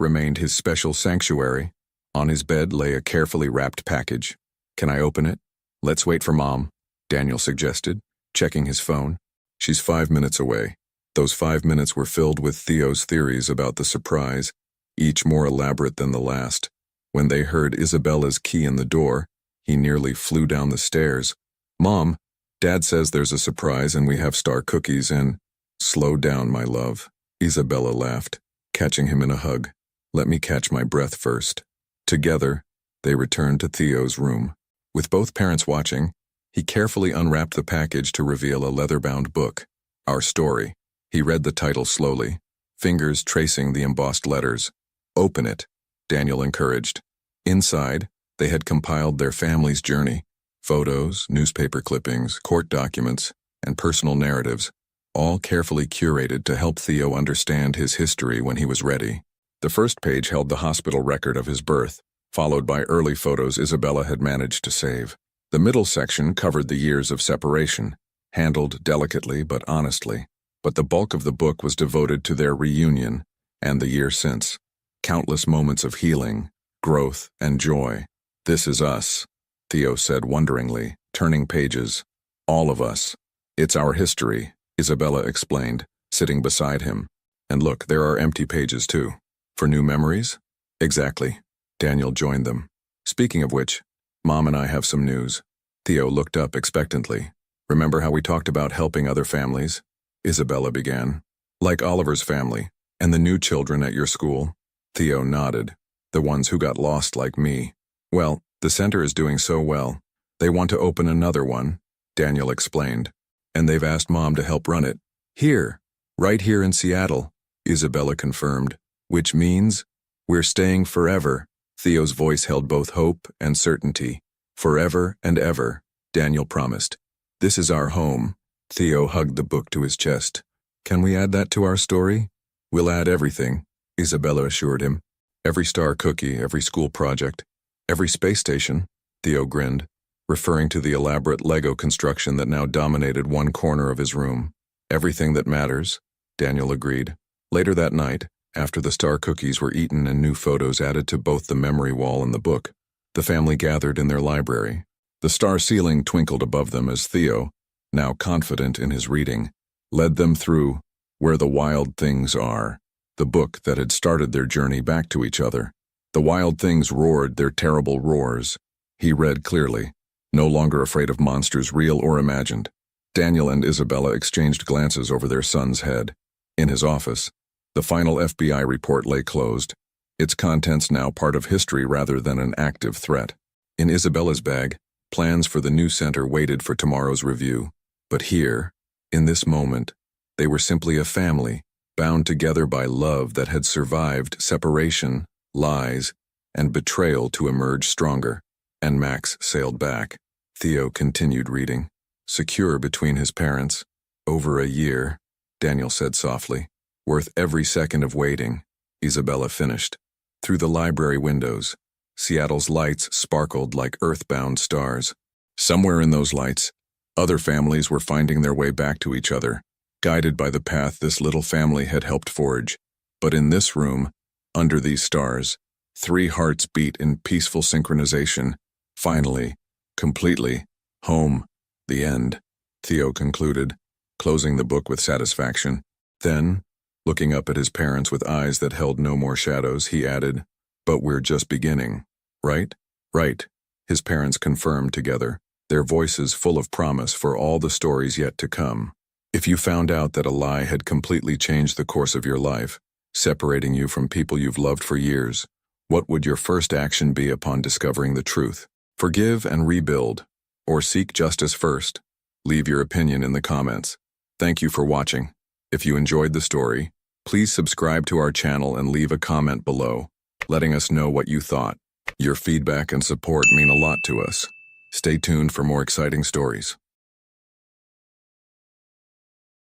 remained his special sanctuary. On his bed lay a carefully wrapped package. Can I open it? Let's wait for Mom, Daniel suggested, checking his phone. She's 5 minutes away. Those 5 minutes were filled with Theo's theories about the surprise, each more elaborate than the last. When they heard Isabella's key in the door, he nearly flew down the stairs. Mom, Dad says there's a surprise and we have star cookies and… Slow down, my love, Isabella laughed, catching him in a hug. Let me catch my breath first. Together, they returned to Theo's room. With both parents watching, he carefully unwrapped the package to reveal a leather-bound book. Our Story. He read the title slowly, fingers tracing the embossed letters. Open it, Daniel encouraged. Inside, they had compiled their family's journey. Photos, newspaper clippings, court documents, and personal narratives, all carefully curated to help Theo understand his history when he was ready. The first page held the hospital record of his birth, followed by early photos Isabella had managed to save. The middle section covered the years of separation, handled delicately but honestly, but the bulk of the book was devoted to their reunion and the year since. Countless moments of healing, growth, and joy. This is us, Theo said wonderingly, turning pages. All of us. It's our history, Isabella explained, sitting beside him. And look, there are empty pages too. For new memories? Exactly. Daniel joined them. Speaking of which, Mom and I have some news. Theo looked up expectantly. Remember how we talked about helping other families? Isabella began. Like Oliver's family, and the new children at your school? Theo nodded. The ones who got lost like me. Well, the center is doing so well. They want to open another one, Daniel explained. And they've asked Mom to help run it. Here, right here in Seattle, Isabella confirmed. Which means, we're staying forever. Theo's voice held both hope and certainty. Forever and ever, Daniel promised. This is our home. Theo hugged the book to his chest. Can we add that to our story? We'll add everything, Isabella assured him. Every star cookie, every school project, every space station, Theo grinned, referring to the elaborate Lego construction that now dominated one corner of his room. Everything that matters, Daniel agreed. Later that night, after the star cookies were eaten and new photos added to both the memory wall and the book, the family gathered in their library. The star ceiling twinkled above them as Theo, now confident in his reading, led them through Where the Wild Things Are, the book that had started their journey back to each other. The wild things roared their terrible roars. He read clearly, no longer afraid of monsters real or imagined. Daniel and Isabella exchanged glances over their son's head. In his office, the final FBI report lay closed, its contents now part of history rather than an active threat. In Isabella's bag, plans for the new center waited for tomorrow's review. But here, in this moment, they were simply a family, bound together by love that had survived separation, lies, and betrayal to emerge stronger. And Max sailed back. Theo continued reading. Secure between his parents. Over a year, Daniel said softly. Worth every second of waiting, Isabella finished. Through the library windows, Seattle's lights sparkled like earthbound stars. Somewhere in those lights, other families were finding their way back to each other, guided by the path this little family had helped forge. But in this room, under these stars, 3 hearts beat in peaceful synchronization. Finally, completely, home, the end, Theo concluded, closing the book with satisfaction. Then, looking up at his parents with eyes that held no more shadows, he added, But we're just beginning, right? Right, his parents confirmed together, their voices full of promise for all the stories yet to come. If you found out that a lie had completely changed the course of your life, separating you from people you've loved for years, what would your first action be upon discovering the truth? Forgive and rebuild, or seek justice first? Leave your opinion in the comments. Thank you for watching. If you enjoyed the story, please subscribe to our channel and leave a comment below, letting us know what you thought. Your feedback and support mean a lot to us. Stay tuned for more exciting stories.